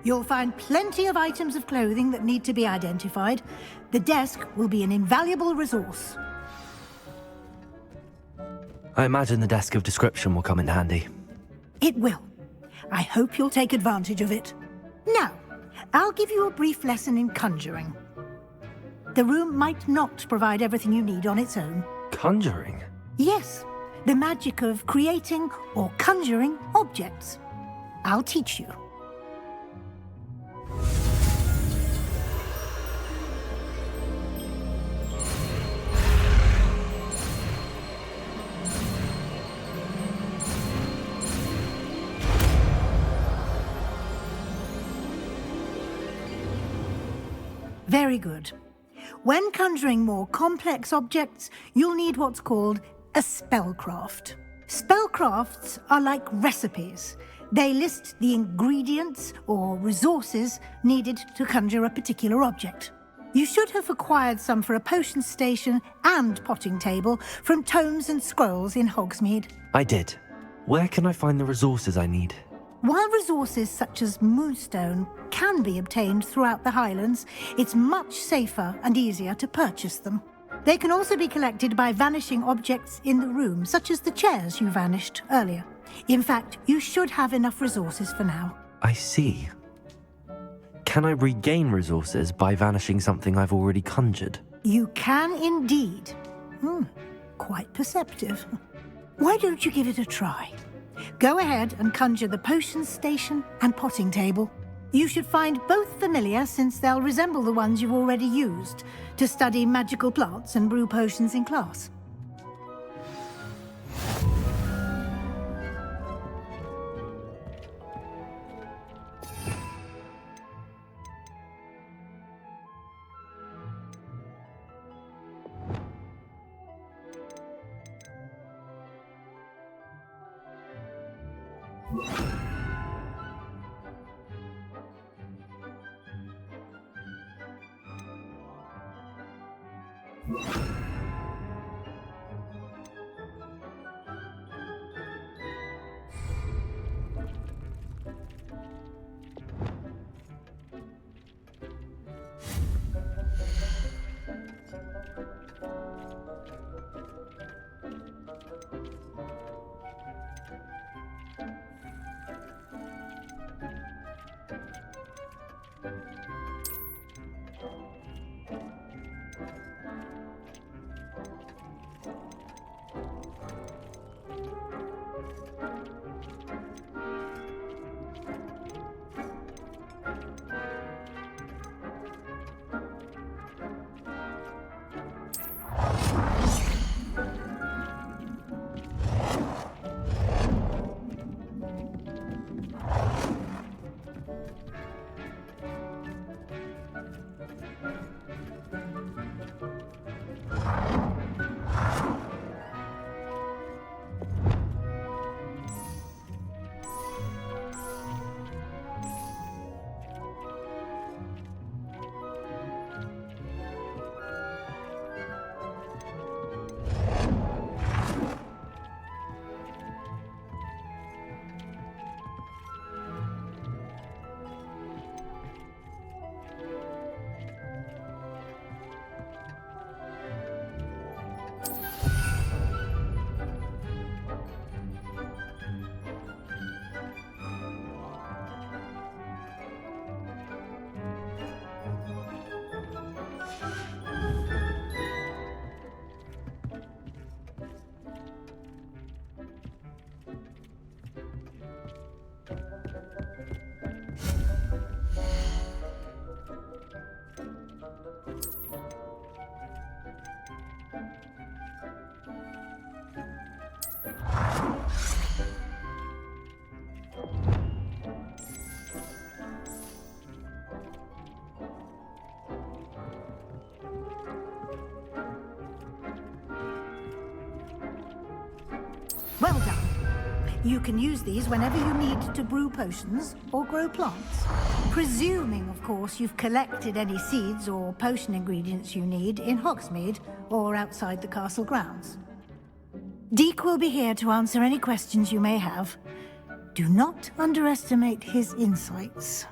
You'll find plenty of items of clothing that need to be identified. The desk will be an invaluable resource. I imagine the desk of description will come in handy. It will. I hope you'll take advantage of it. Now, I'll give you a brief lesson in conjuring. The room might not provide everything you need on its own. Conjuring? Yes, the magic of creating or conjuring objects. I'll teach you. Very good. When conjuring more complex objects, you'll need what's called a spellcraft. Spellcrafts are like recipes. They list the ingredients or resources needed to conjure a particular object. You should have acquired some for a potion station and potting table from tomes and scrolls in Hogsmeade. I did. Where can I find the resources I need? While resources such as moonstone can be obtained throughout the Highlands, it's much safer and easier to purchase them. They can also be collected by vanishing objects in the room, such as the chairs you vanished earlier. In fact, you should have enough resources for now. I see. Can I regain resources by vanishing something I've already conjured? You can indeed. Quite perceptive. Why don't you give it a try? Go ahead and conjure the potion station and potting table. You should find both familiar, since they'll resemble the ones you've already used to study magical plants and brew potions in class. Well done. You can use these whenever you need to brew potions or grow plants. Presuming, of course, you've collected any seeds or potion ingredients you need in Hogsmeade or outside the castle grounds. Deke will be here to answer any questions you may have. Do not underestimate his insights.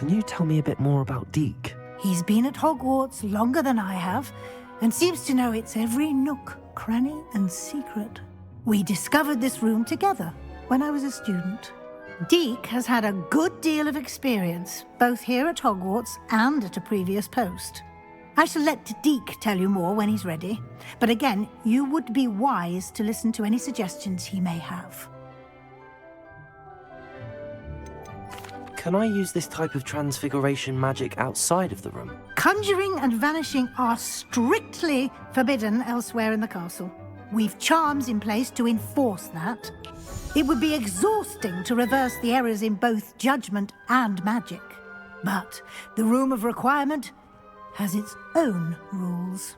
Can you tell me a bit more about Deke? He's been at Hogwarts longer than I have, and seems to know its every nook, cranny, and secret. We discovered this room together when I was a student. Deke has had a good deal of experience, both here at Hogwarts and at a previous post. I shall let Deke tell you more when he's ready, but again, you would be wise to listen to any suggestions he may have. Can I use this type of transfiguration magic outside of the room? Conjuring and vanishing are strictly forbidden elsewhere in the castle. We've charms in place to enforce that. It would be exhausting to reverse the errors in both judgment and magic. But the Room of Requirement has its own rules.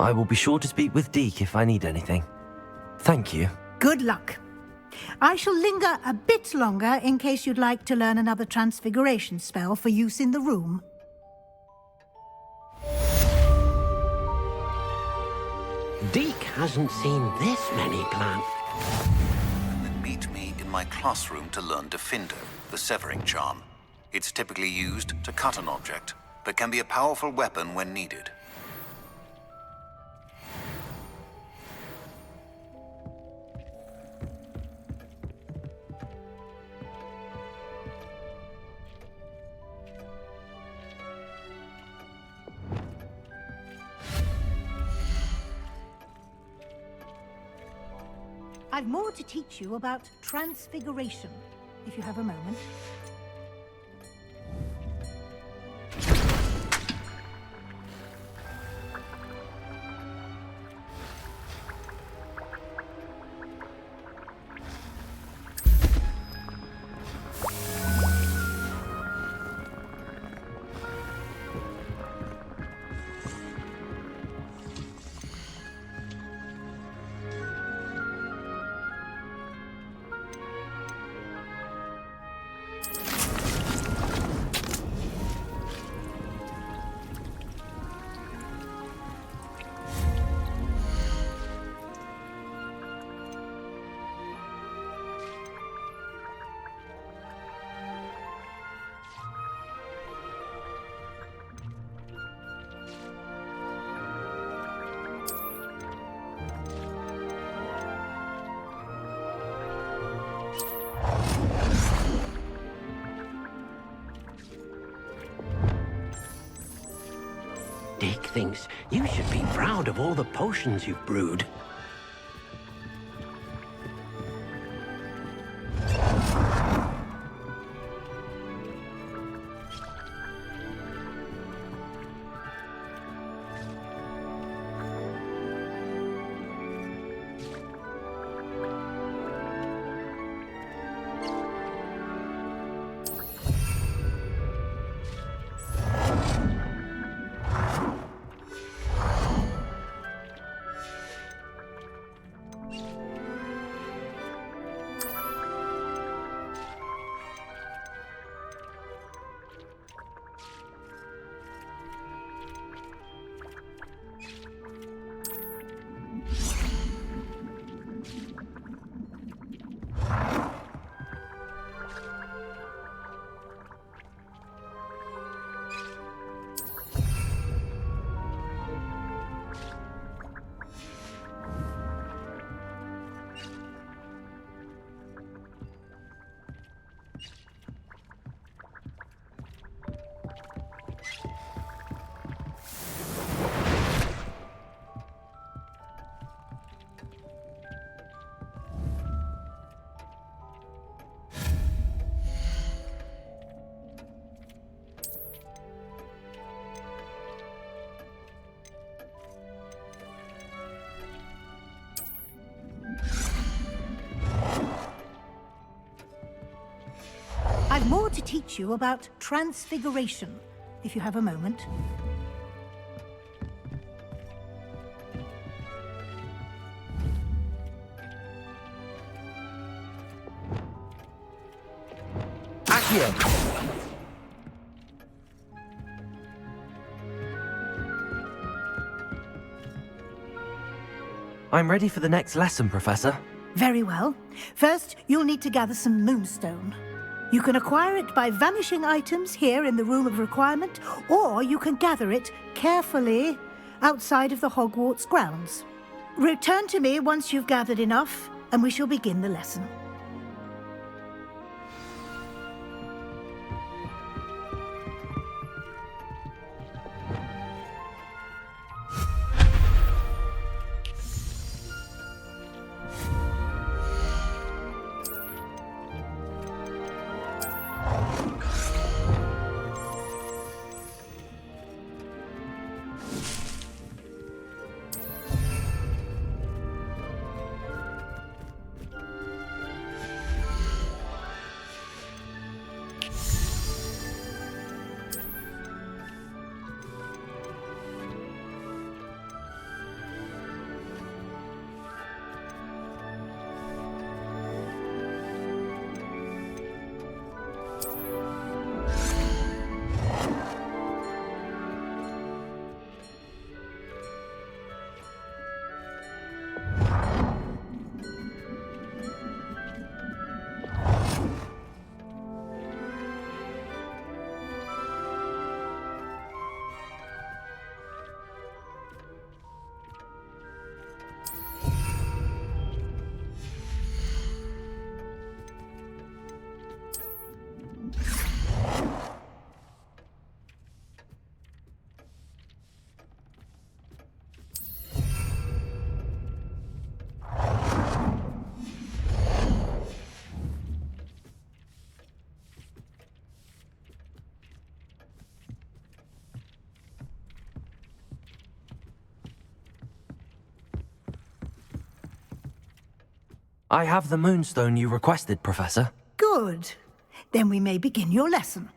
I will be sure to speak with Deke if I need anything. Thank you. Good luck. I shall linger a bit longer in case you'd like to learn another transfiguration spell for use in the room. Deke hasn't seen this many plants. Then meet me in my classroom to learn Defindo, the severing charm. It's typically used to cut an object, but can be a powerful weapon when needed. I've more to teach you about transfiguration, if you have a moment. Deke thinks you should be proud of all the potions you've brewed. I've more to teach you about transfiguration, if you have a moment. Accio! I'm ready for the next lesson, Professor. Very well. First, you'll need to gather some moonstone. You can acquire it by vanishing items here in the Room of Requirement, or you can gather it carefully outside of the Hogwarts grounds. Return to me once you've gathered enough, and we shall begin the lesson. I have the moonstone you requested, Professor. Good. Then we may begin your lesson.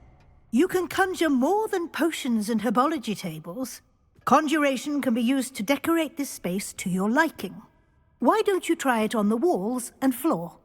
You can conjure more than potions and herbology tables. Conjuration can be used to decorate this space to your liking. Why don't you try it on the walls and floor?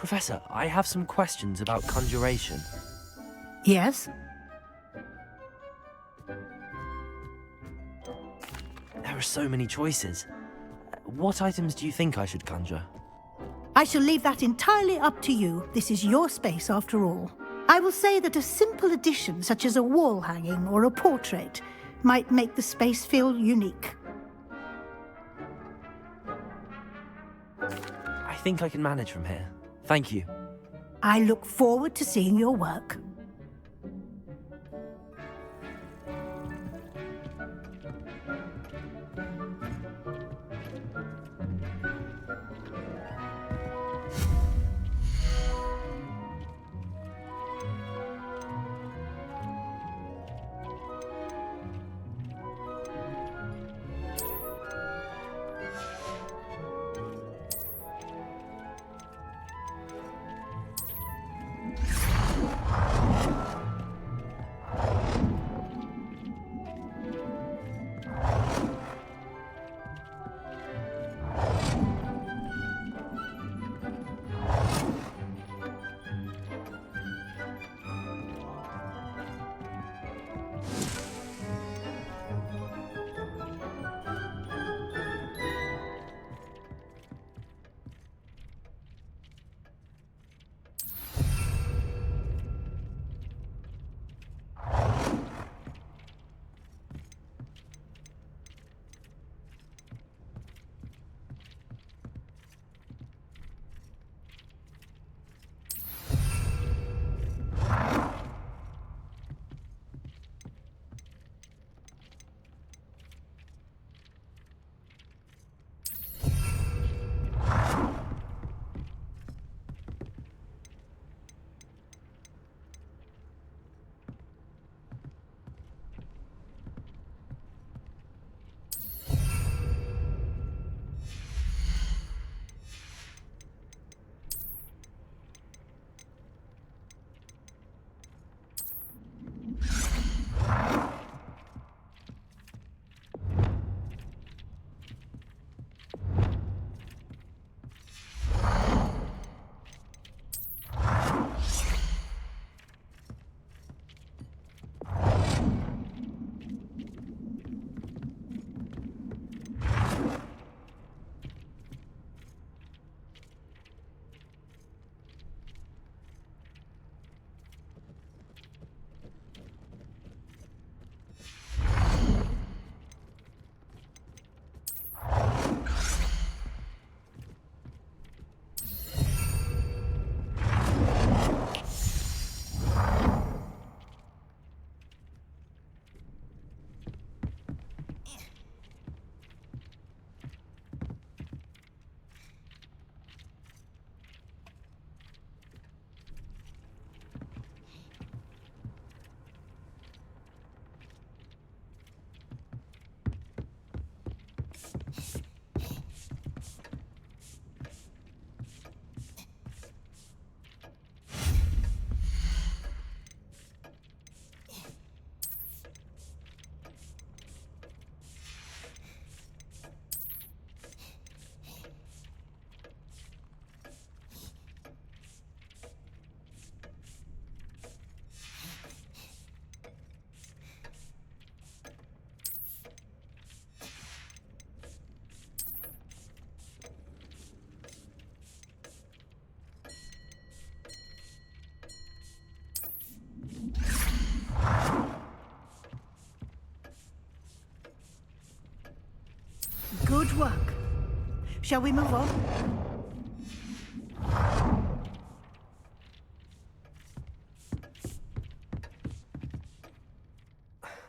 Professor, I have some questions about conjuration. Yes? There are so many choices. What items do you think I should conjure? I shall leave that entirely up to you. This is your space, after all. I will say that a simple addition, such as a wall hanging or a portrait, might make the space feel unique. I think I can manage from here. Thank you. I look forward to seeing your work. Good work. Shall we move on?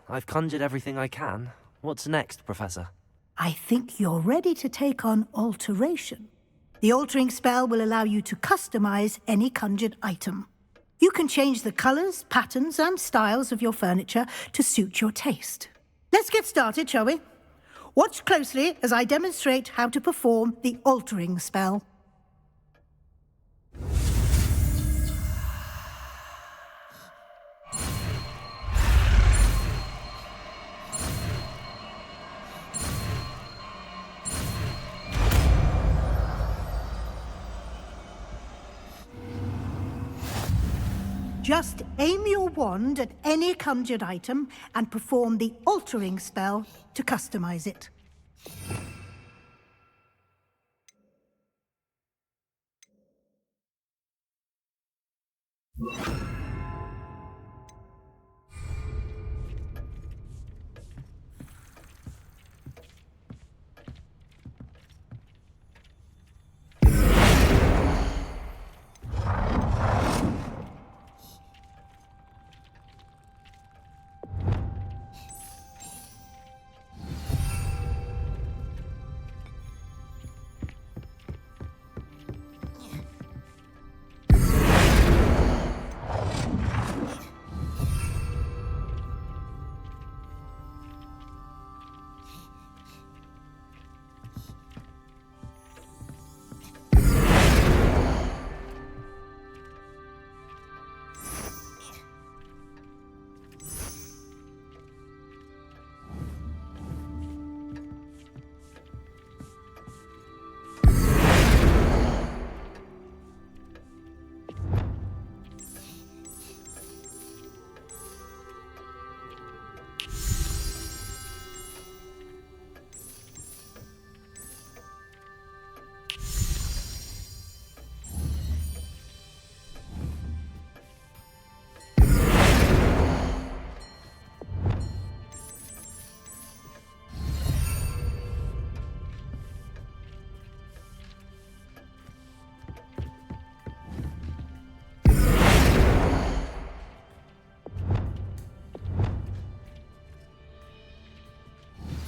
I've conjured everything I can. What's next, Professor? I think you're ready to take on alteration. The altering spell will allow you to customize any conjured item. You can change the colors, patterns, and styles of your furniture to suit your taste. Let's get started, shall we? Watch closely as I demonstrate how to perform the altering spell. Just aim your wand at any conjured item and perform the altering spell to customize it.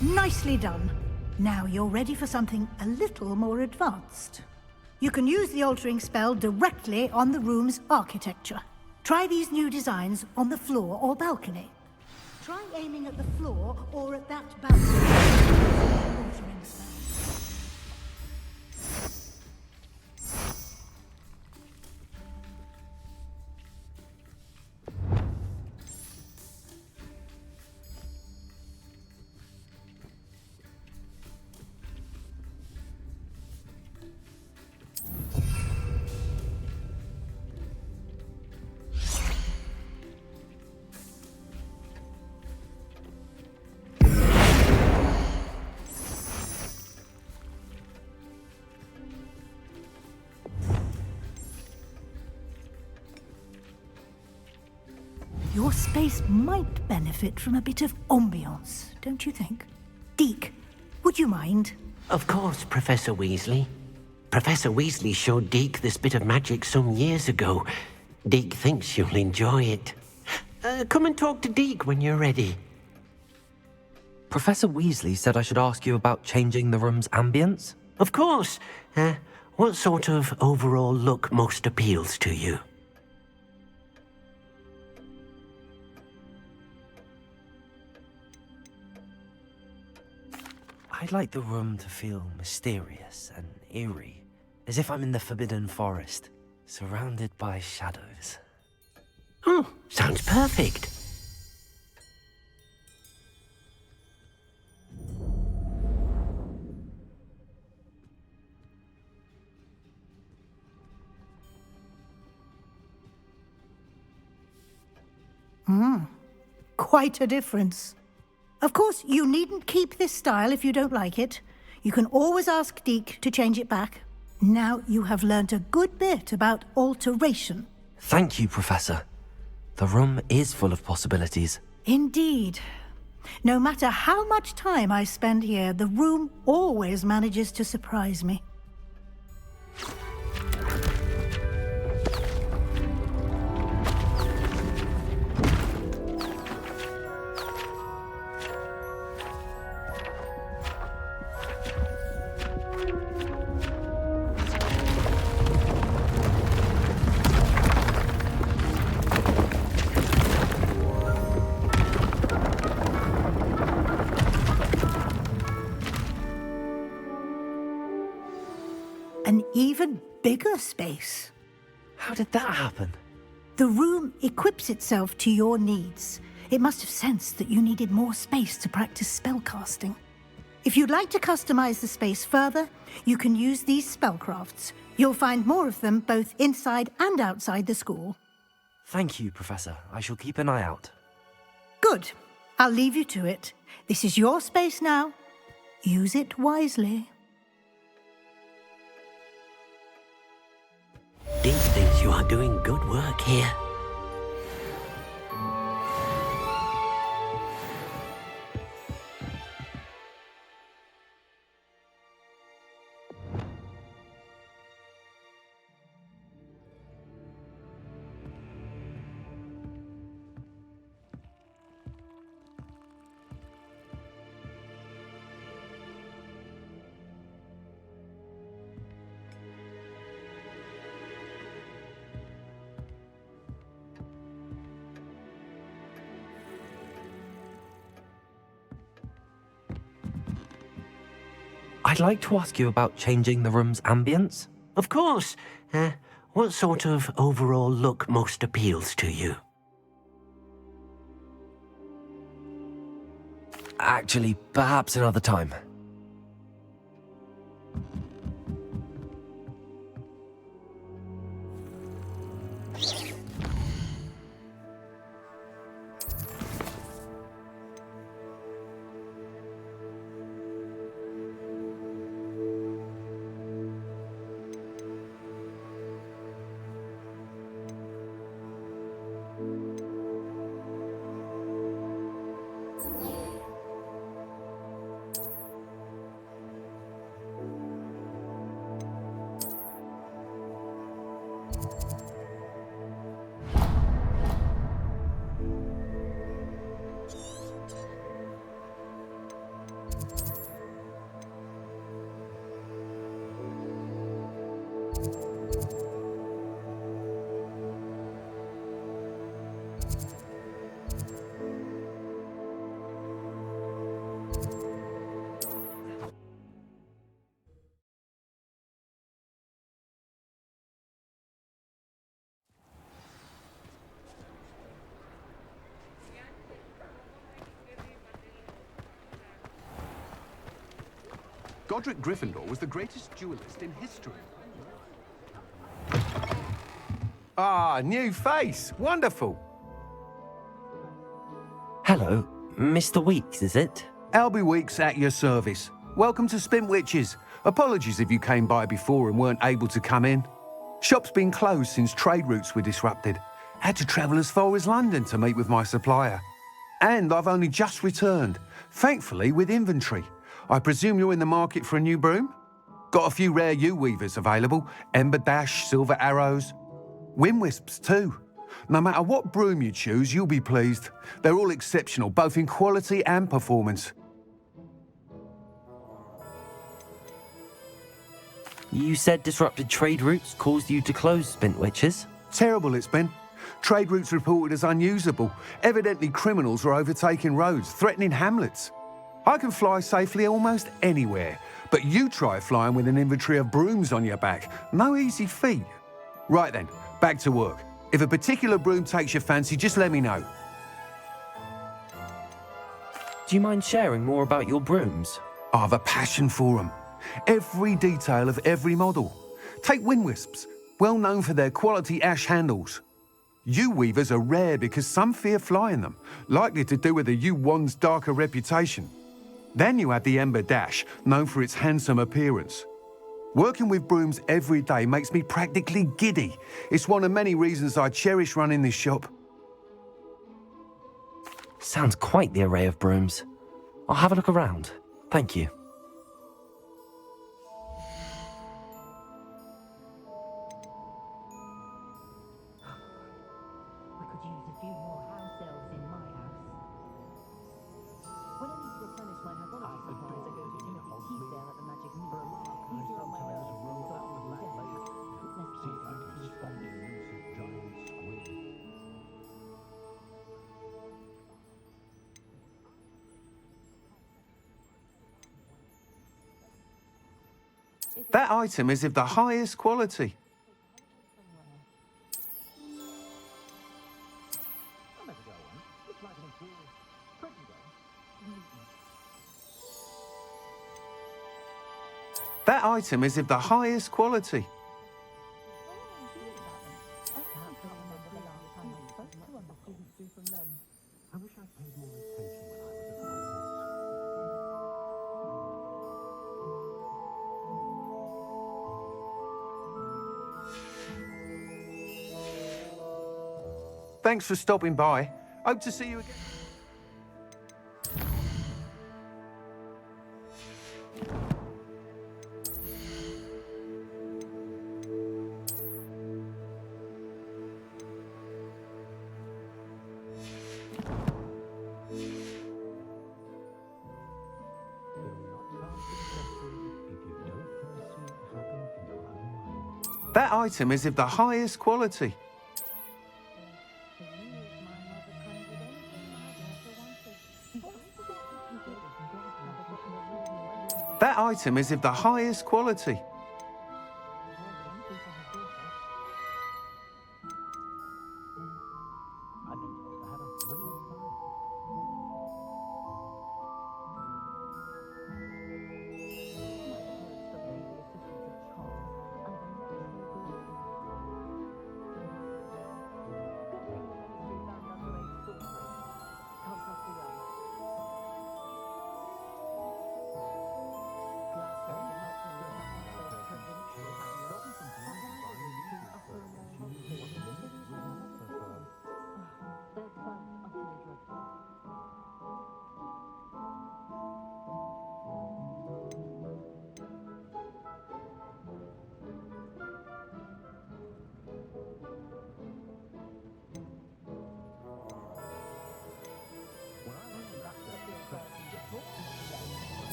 Nicely done. Now you're ready for something a little more advanced. You can use the altering spell directly on the room's architecture. Try these new designs on the floor or balcony. Try aiming at the floor or at that balcony. Altering spell. Your space might benefit from a bit of ambiance, don't you think? Deke, would you mind? Of course, Professor Weasley. Professor Weasley showed Deke this bit of magic some years ago. Deke thinks you'll enjoy it. Come and talk to Deke when you're ready. Professor Weasley said I should ask you about changing the room's ambience? Of course. What sort of overall look most appeals to you? I'd like the room to feel mysterious and eerie, as if I'm in the Forbidden Forest, surrounded by shadows. Oh, sounds perfect. Quite a difference. Of course, you needn't keep this style if you don't like it. You can always ask Deke to change it back. Now you have learnt a good bit about alteration. Thank you, Professor. The room is full of possibilities. Indeed. No matter how much time I spend here, the room always manages to surprise me. An even bigger space. How did that happen? The room equips itself to your needs. It must have sensed that you needed more space to practice spellcasting. If you'd like to customize the space further, you can use these spellcrafts. You'll find more of them both inside and outside the school. Thank you, Professor. I shall keep an eye out. Good. I'll leave you to it. This is your space now. Use it wisely. Dean thinks you are doing good work here. I'd like to ask you about changing the room's ambience. Of course. What sort of overall look most appeals to you? Actually, perhaps another time. Godric Gryffindor was the greatest duelist in history. Ah, new face. Wonderful. Hello, Mr. Weeks, is it? Albie Weeks at your service. Welcome to Spintwitches. Apologies if you came by before and weren't able to come in. Shop's been closed since trade routes were disrupted. Had to travel as far as London to meet with my supplier. And I've only just returned, thankfully with inventory. I presume you're in the market for a new broom? Got a few rare U-weavers available. Ember Dash, Silver Arrows. Wind Wisps too. No matter what broom you choose, you'll be pleased. They're all exceptional, both in quality and performance. You said disrupted trade routes caused you to close Spintwitches? Terrible it's been. Trade routes reported as unusable. Evidently criminals are overtaking roads, threatening hamlets. I can fly safely almost anywhere, but you try flying with an inventory of brooms on your back. No easy feat. Right then, back to work. If a particular broom takes your fancy, just let me know. Do you mind sharing more about your brooms? I have a passion for them. Every detail of every model. Take Wind Wisps, well known for their quality ash handles. U-weavers are rare because some fear flying them, likely to do with the U-wand's darker reputation. Then you have the Ember Dash, known for its handsome appearance. Working with brooms every day makes me practically giddy. It's one of many reasons I cherish running this shop. Sounds quite the array of brooms. I'll have a look around. Thank you. That item is of the highest quality. That item is of the highest quality. Thanks for stopping by. Hope to see you again. That item is of the highest quality. That item is of the highest quality.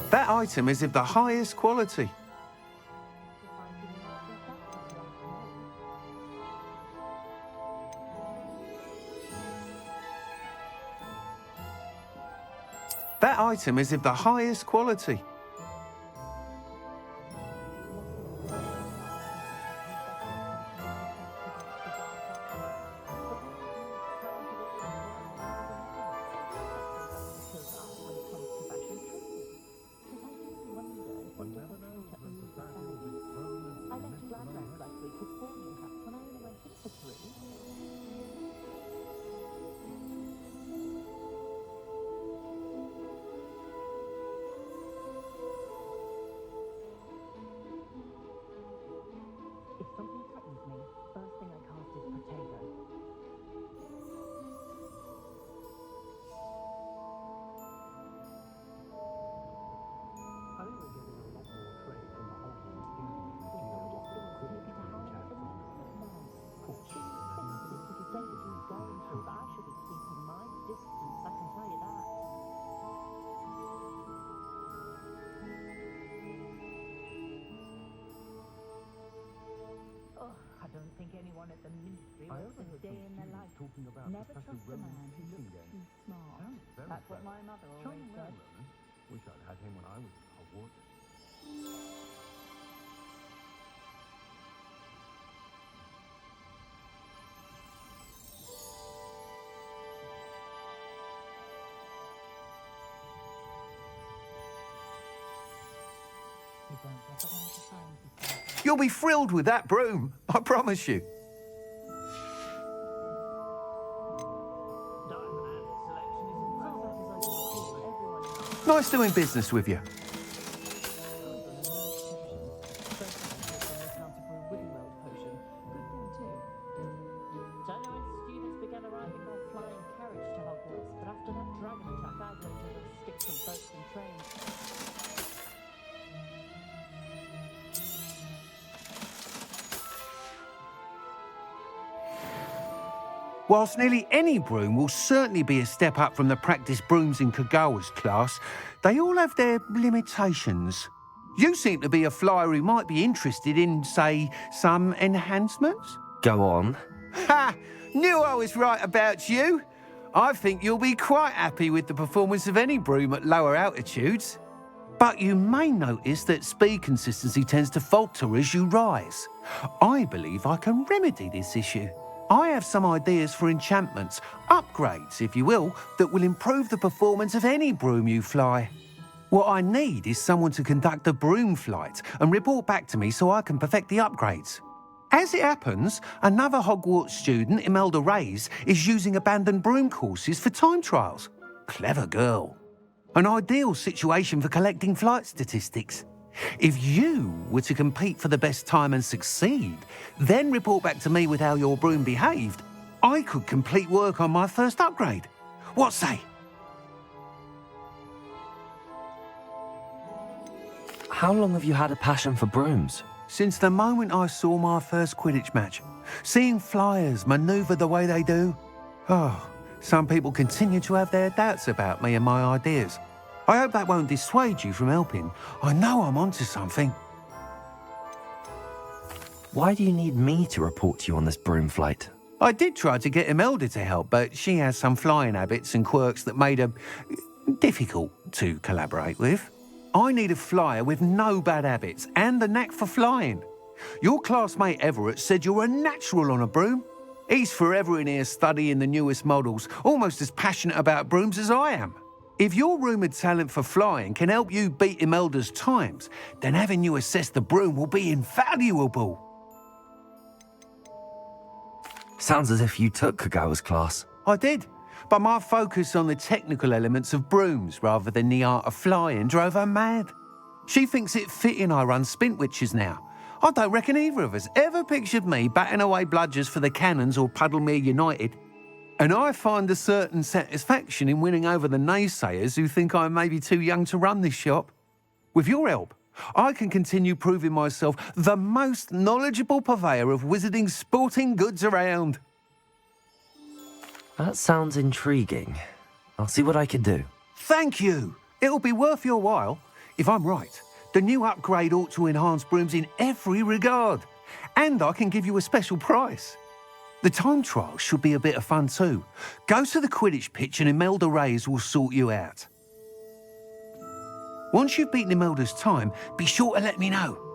That item is of the highest quality. That item is of the highest quality. I don't think anyone at the ministry wants a day in their life. Never trust a man who looks too smart. That's what my mother always said. Wish I'd had him when I was at Hogwarts. You'll be thrilled with that broom, I promise you. Nice doing business with you. Don't know when students began arriving by flying carriage to Hogwarts, but after that dragon attack, I've learned to stick to boats and trains. Whilst nearly any broom will certainly be a step up from the practice brooms in Kagawa's class, they all have their limitations. You seem to be a flyer who might be interested in, say, some enhancements? Go on. Ha! Knew I was right about you. I think you'll be quite happy with the performance of any broom at lower altitudes. But you may notice that speed consistency tends to falter as you rise. I believe I can remedy this issue. I have some ideas for enchantments, upgrades, if you will, that will improve the performance of any broom you fly. What I need is someone to conduct a broom flight and report back to me so I can perfect the upgrades. As it happens, another Hogwarts student, Imelda Reyes, is using abandoned broom courses for time trials. Clever girl. An ideal situation for collecting flight statistics. If you were to compete for the best time and succeed, then report back to me with how your broom behaved, I could complete work on my first upgrade. What say? How long have you had a passion for brooms? Since the moment I saw my first Quidditch match. Seeing flyers manoeuvre the way they do. Oh, some people continue to have their doubts about me and my ideas. I hope that won't dissuade you from helping. I know I'm onto something. Why do you need me to report to you on this broom flight? I did try to get Imelda to help, but she has some flying habits and quirks that made her difficult to collaborate with. I need a flyer with no bad habits and the knack for flying. Your classmate Everett said you're a natural on a broom. He's forever in here studying the newest models, almost as passionate about brooms as I am. If your rumoured talent for flying can help you beat Imelda's times, then having you assess the broom will be invaluable. Sounds as if you took Kagawa's class. I did, but my focus on the technical elements of brooms rather than the art of flying drove her mad. She thinks it fitting I run Spintwitches now. I don't reckon either of us ever pictured me batting away bludgers for the Cannons or Puddlemere United. And I find a certain satisfaction in winning over the naysayers who think I'm maybe too young to run this shop. With your help, I can continue proving myself the most knowledgeable purveyor of wizarding sporting goods around. That sounds intriguing. I'll see what I can do. Thank you. It'll be worth your while. If I'm right, the new upgrade ought to enhance brooms in every regard. And I can give you a special price. The time trial should be a bit of fun too. Go to the Quidditch pitch and Imelda Reyes will sort you out. Once you've beaten Imelda's time, be sure to let me know.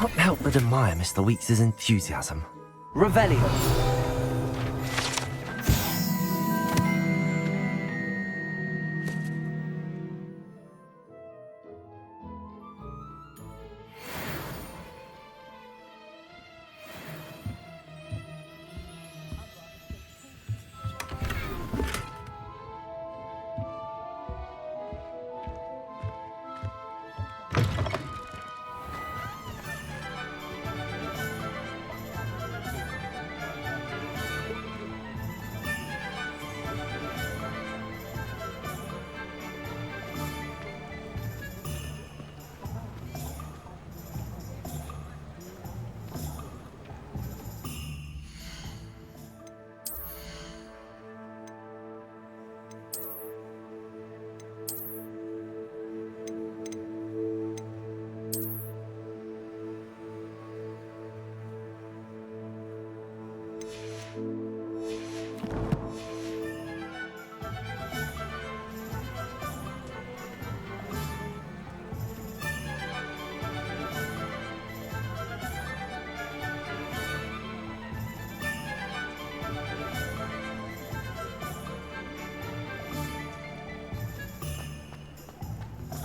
can't help but admire Mr. Weeks' enthusiasm. Revelio.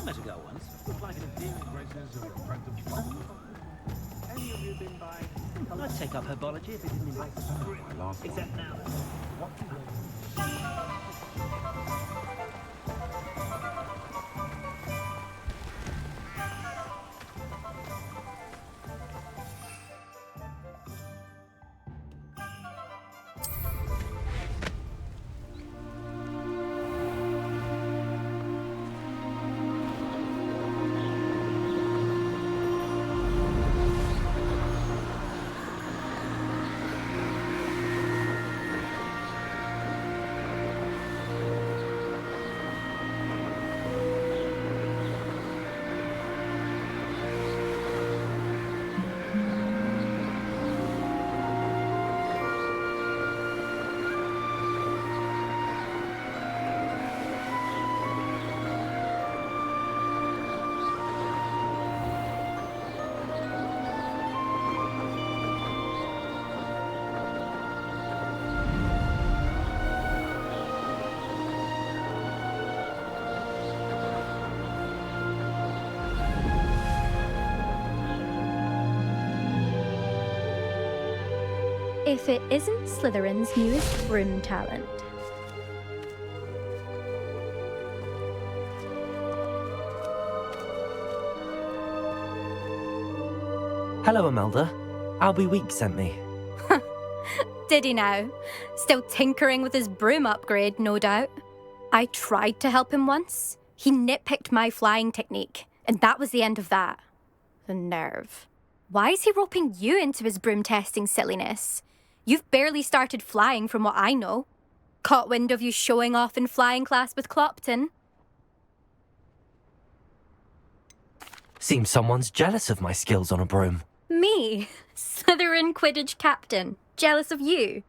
Met a girl once. Looked like an endearing graces of apprentice button. Any of you been by? I'd take up herbology if it didn't invite the family. Except now. If it isn't Slytherin's newest broom talent. Hello, Imelda. Albie Weeks sent me. Did he now? Still tinkering with his broom upgrade, no doubt. I tried to help him once. He nitpicked my flying technique, and that was the end of that. The nerve. Why is he roping you into his broom testing silliness? You've barely started flying from what I know. Caught wind of you showing off in flying class with Clopton. Seems someone's jealous of my skills on a broom. Me? Slytherin Quidditch captain. Jealous of you?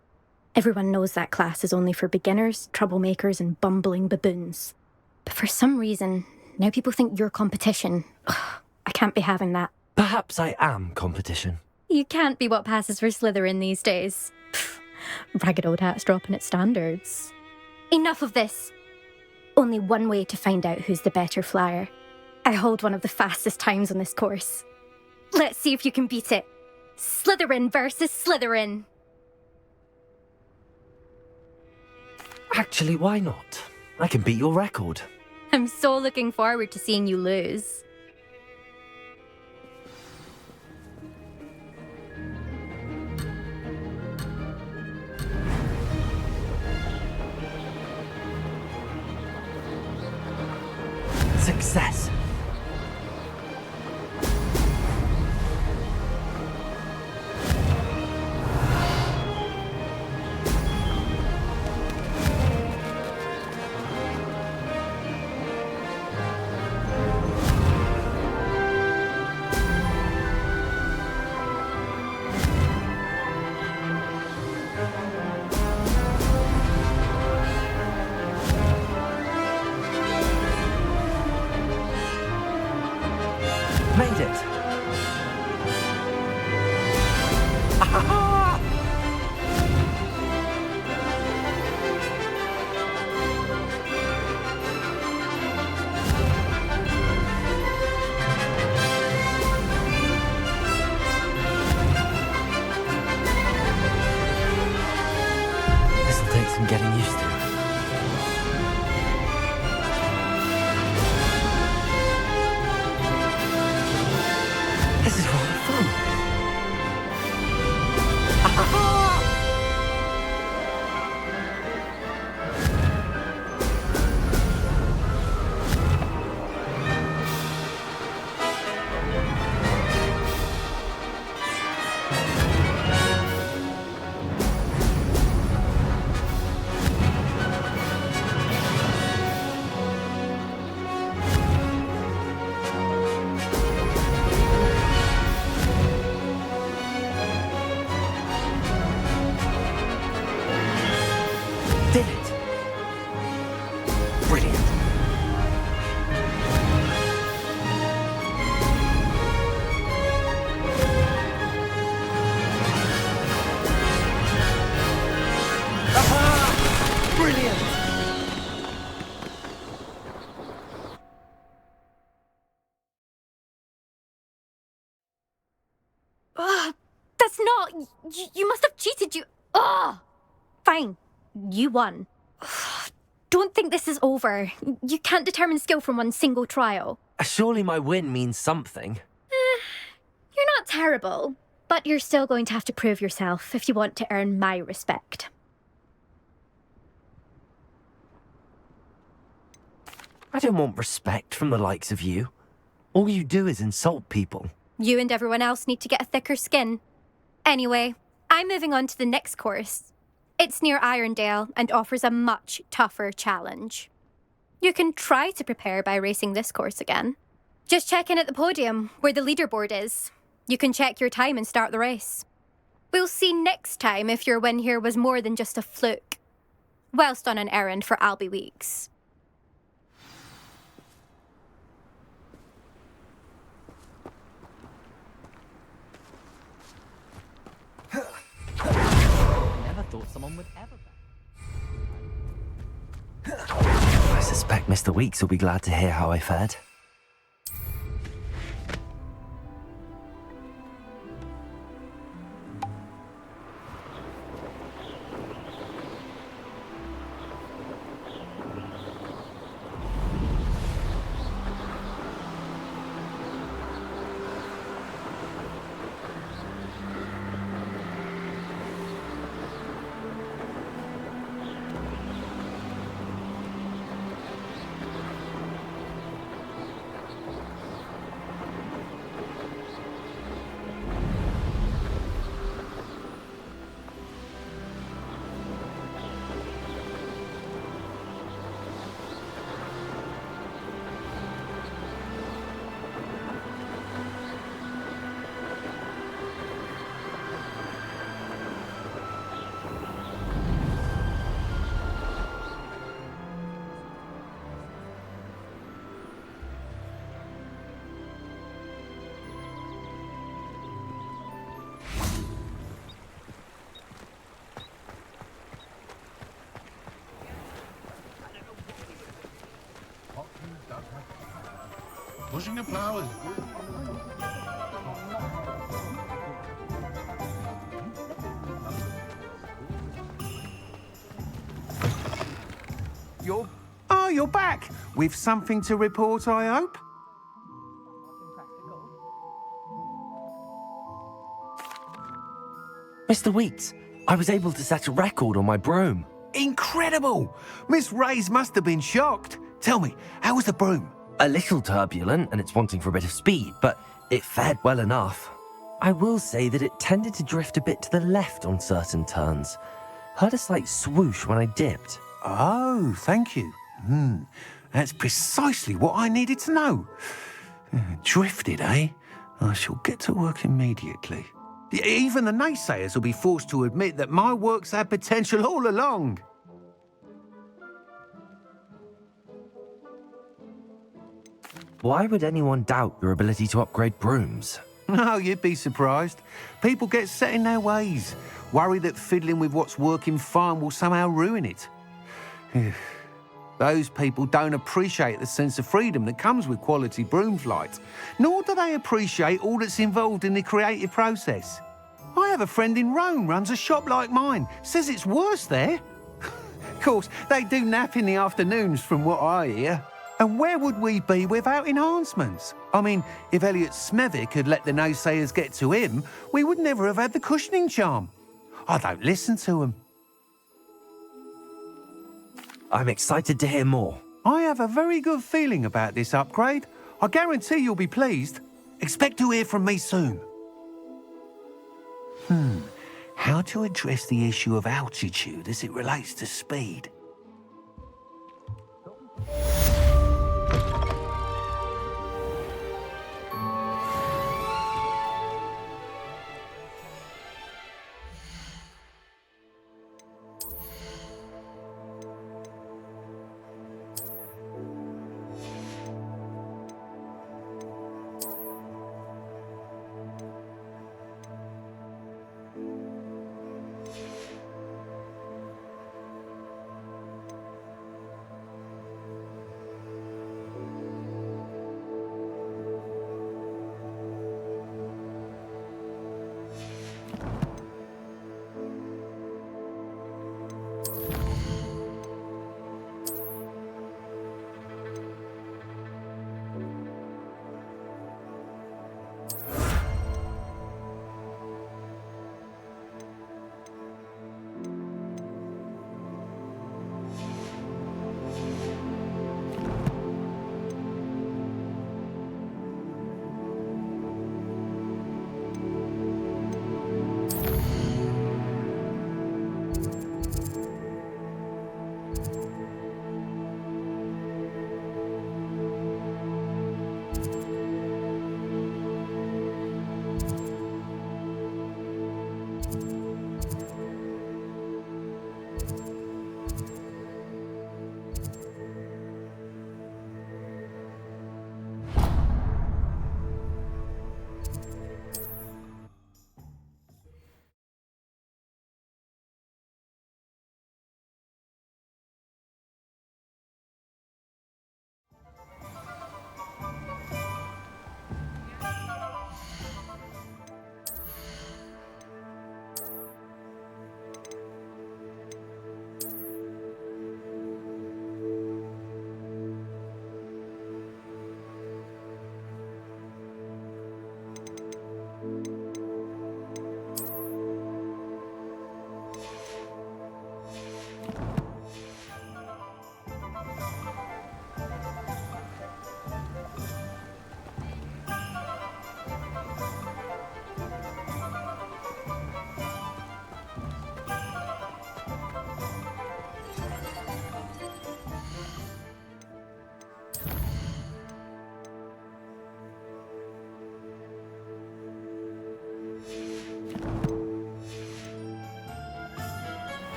Everyone knows that class is only for beginners, troublemakers, and bumbling baboons. But for some reason, now people think you're competition. Ugh, I can't be having that. Perhaps I am competition. You can't be what passes for Slytherin these days. Pfft, ragged old hat's dropping its standards. Enough of this. Only one way to find out who's the better flyer. I hold one of the fastest times on this course. Let's see if you can beat it. Slytherin versus Slytherin. Actually, why not? I can beat your record. I'm so looking forward to seeing you lose. Success. some getting used to. This is rather fun. Did it! Brilliant. Aha! Brilliant! That's not... You must have cheated, you... Ugh! Fine. You won. Don't think this is over. You can't determine skill from one single trial. Surely my win means something. You're not terrible, but you're still going to have to prove yourself if you want to earn my respect. I don't want respect from the likes of you. All you do is insult people. You and everyone else need to get a thicker skin. Anyway, I'm moving on to the next course. It's near Irondale and offers a much tougher challenge. You can try to prepare by racing this course again. Just check in at the podium, where the leaderboard is. You can check your time and start the race. We'll see next time if your win here was more than just a fluke. Whilst on an errand for Albie Weeks. Never thought someone would ever. I suspect Mr. Weeks will be glad to hear how I fared. Pushing the plow is You're back. With something to report, I hope? Mr. Weeks, I was able to set a record on my broom. Incredible! Miss Reyes must have been shocked. Tell me, how was the broom? A little turbulent, and it's wanting for a bit of speed, but it fared well enough. I will say that it tended to drift a bit to the left on certain turns. Heard a slight swoosh when I dipped. Oh, thank you. That's precisely what I needed to know. Drifted, eh? I shall get to work immediately. Even the naysayers will be forced to admit that my work's had potential all along. Why would anyone doubt your ability to upgrade brooms? No, you'd be surprised. People get set in their ways, worry that fiddling with what's working fine will somehow ruin it. Those people don't appreciate the sense of freedom that comes with quality broom flight, nor do they appreciate all that's involved in the creative process. I have a friend in Rome runs a shop like mine, says it's worse there. Of course, they do nap in the afternoons from what I hear. And where would we be without enhancements? I mean, if Elliot Smethwick had let the naysayers get to him, we would never have had the cushioning charm. I don't listen to them. I'm excited to hear more. I have a very good feeling about this upgrade. I guarantee you'll be pleased. Expect to hear from me soon. How to address the issue of altitude as it relates to speed?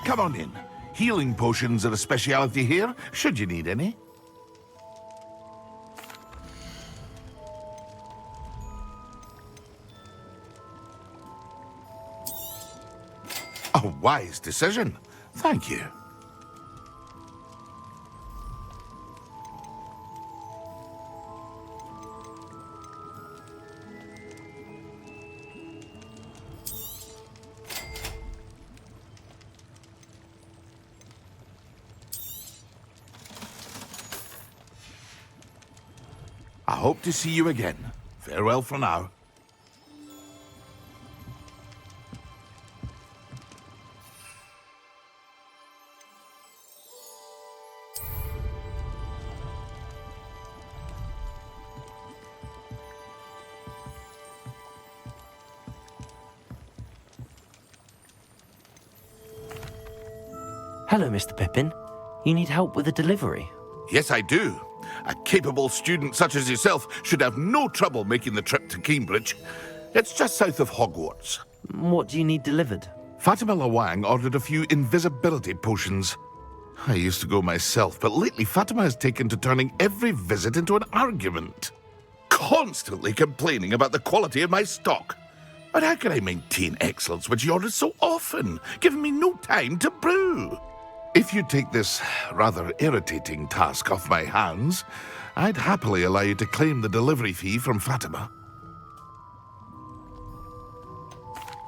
Come on in. Healing potions are a speciality here, should you need any. A wise decision. Thank you. I hope to see you again. Farewell for now. Hello, Mr. Pippin. You need help with a delivery? Yes, I do. A capable student such as yourself should have no trouble making the trip to Cambridge. It's just south of Hogwarts. What do you need delivered? Fatima Lawang ordered a few invisibility potions. I used to go myself, but lately Fatima has taken to turning every visit into an argument. Constantly complaining about the quality of my stock. But how can I maintain excellence when she orders so often, giving me no time to brew? If you take this rather irritating task off my hands, I'd happily allow you to claim the delivery fee from Fatima.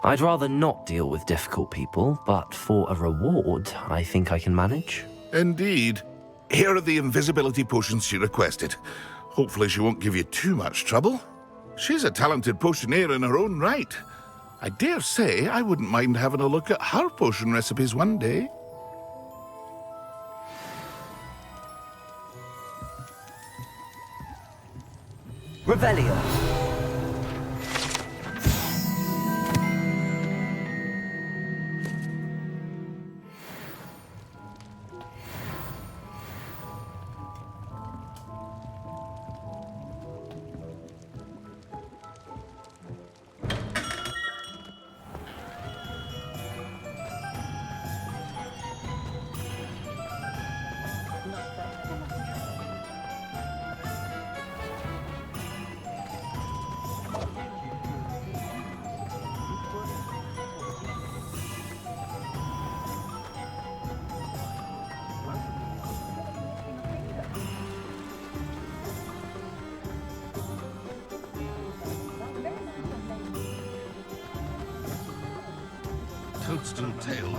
I'd rather not deal with difficult people, but for a reward, I think I can manage. Indeed. Here are the invisibility potions she requested. Hopefully she won't give you too much trouble. She's a talented potioneer in her own right. I dare say I wouldn't mind having a look at her potion recipes one day. Revelio. Toadstool tail.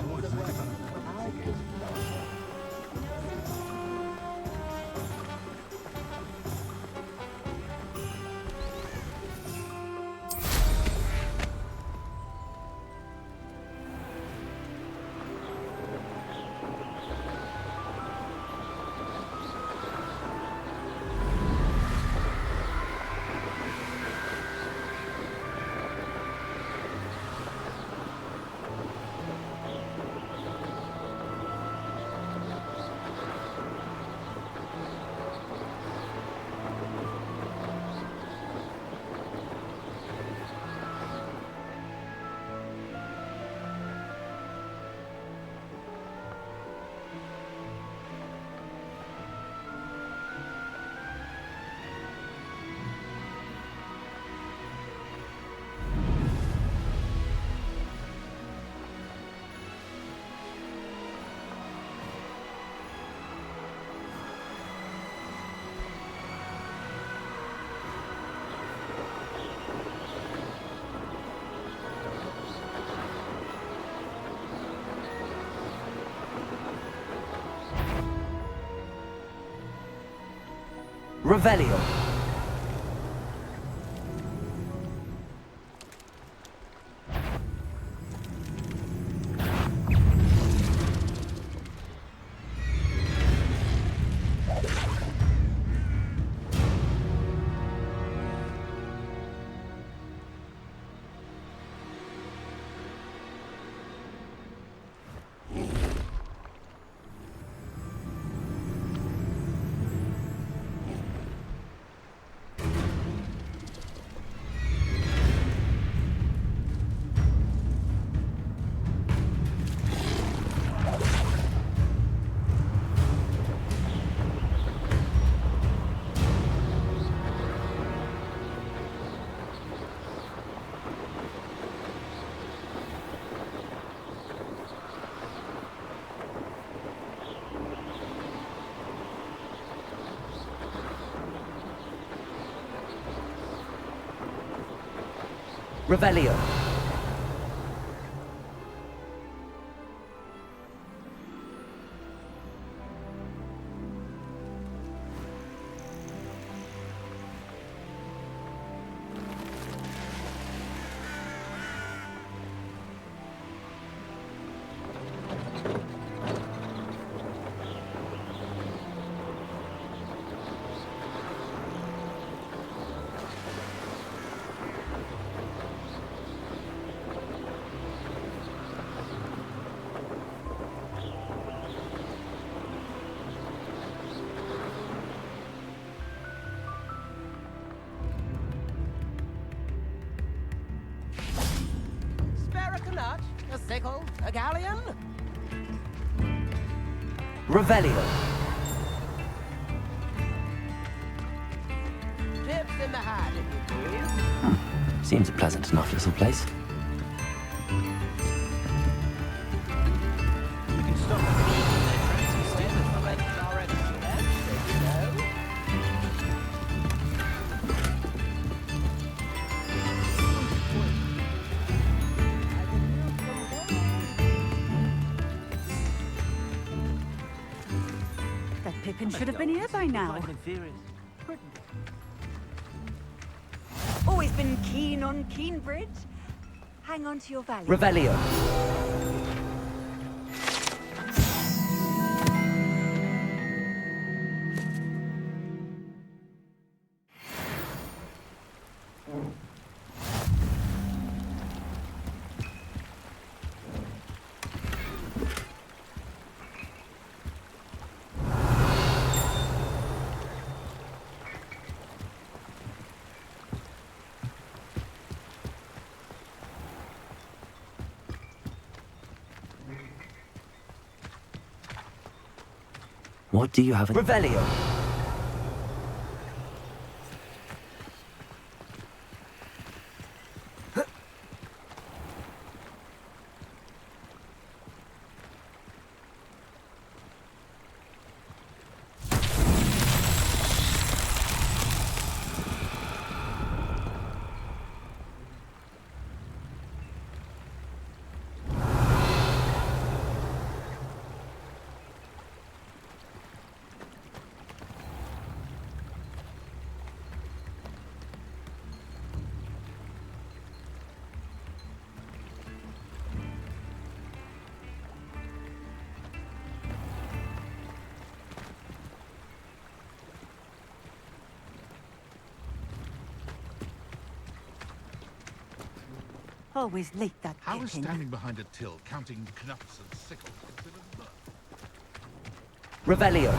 Revelio. Revelio. A sickle? A galleon? Revelio. Tips in the hat, if you please. Seems a pleasant enough little place. You can stop Pippin should have been here by now. Always been keen on Keenbridge. Hang on to your value. Revelio. What do you have in... Revelio. Always late, that How is Pippin. standing behind a till, counting knups and sickles, considered work? Revelio.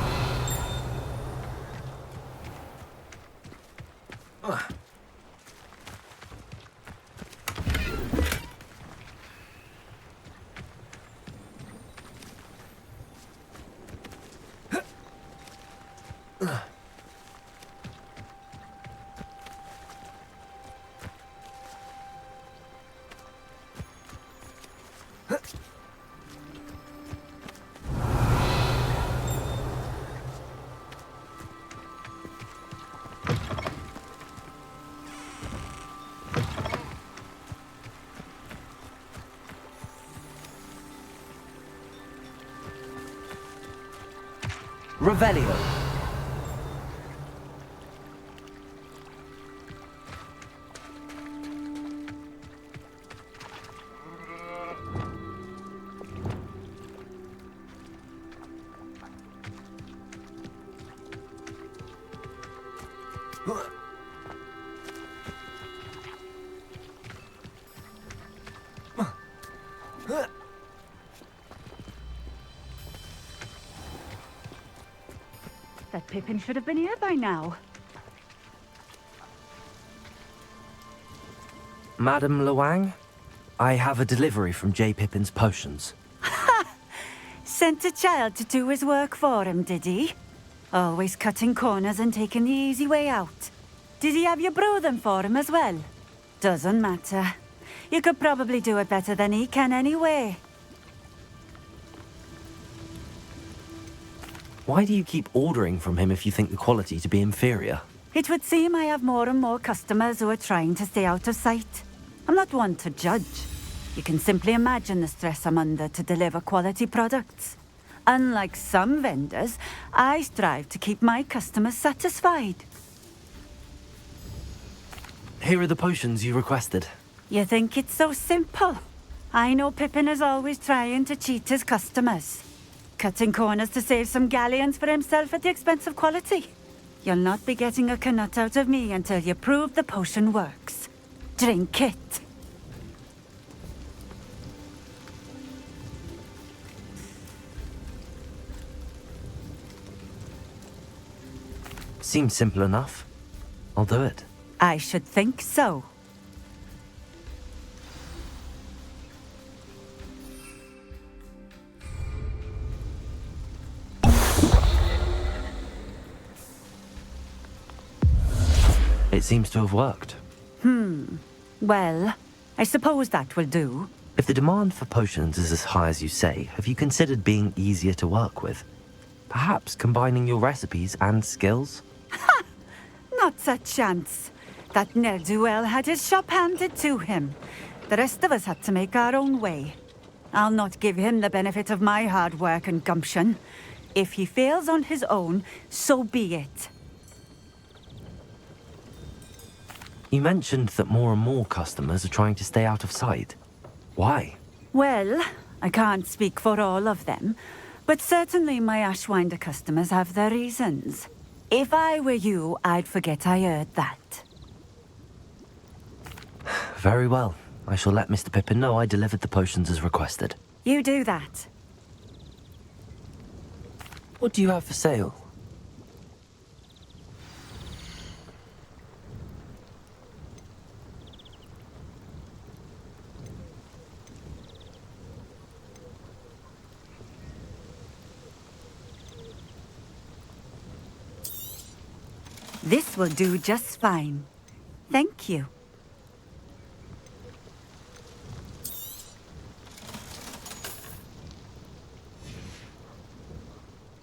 Revelio. That Pippin should have been here by now. Madam Luang, I have a delivery from J. Pippin's potions. Sent a child to do his work for him, did he? Always cutting corners and taking the easy way out. Did he have you brew them for him as well? Doesn't matter. You could probably do it better than he can anyway. Why do you keep ordering from him if you think the quality to be inferior? It would seem I have more and more customers who are trying to stay out of sight. I'm not one to judge. You can simply imagine the stress I'm under to deliver quality products. Unlike some vendors, I strive to keep my customers satisfied. Here are the potions you requested. You think it's so simple? I know Pippin is always trying to cheat his customers. Cutting corners to save some galleons for himself at the expense of quality. You'll not be getting a canut out of me until you prove the potion works. Drink it. Seems simple enough. I'll do it. I should think so. It seems to have worked. Well, I suppose that will do. If the demand for potions is as high as you say, have you considered being easier to work with? Perhaps combining your recipes and skills? Not a chance. That ne'er-do-well had his shop handed to him. The rest of us had to make our own way. I'll not give him the benefit of my hard work and gumption. If he fails on his own, so be it. You mentioned that more and more customers are trying to stay out of sight. Why? Well, I can't speak for all of them, but certainly my Ashwinder customers have their reasons. If I were you, I'd forget I heard that. Very well. I shall let Mr. Pippin know I delivered the potions as requested. You do that. What do you have for sale? This will do just fine. Thank you.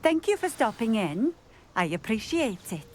Thank you for stopping in. I appreciate it.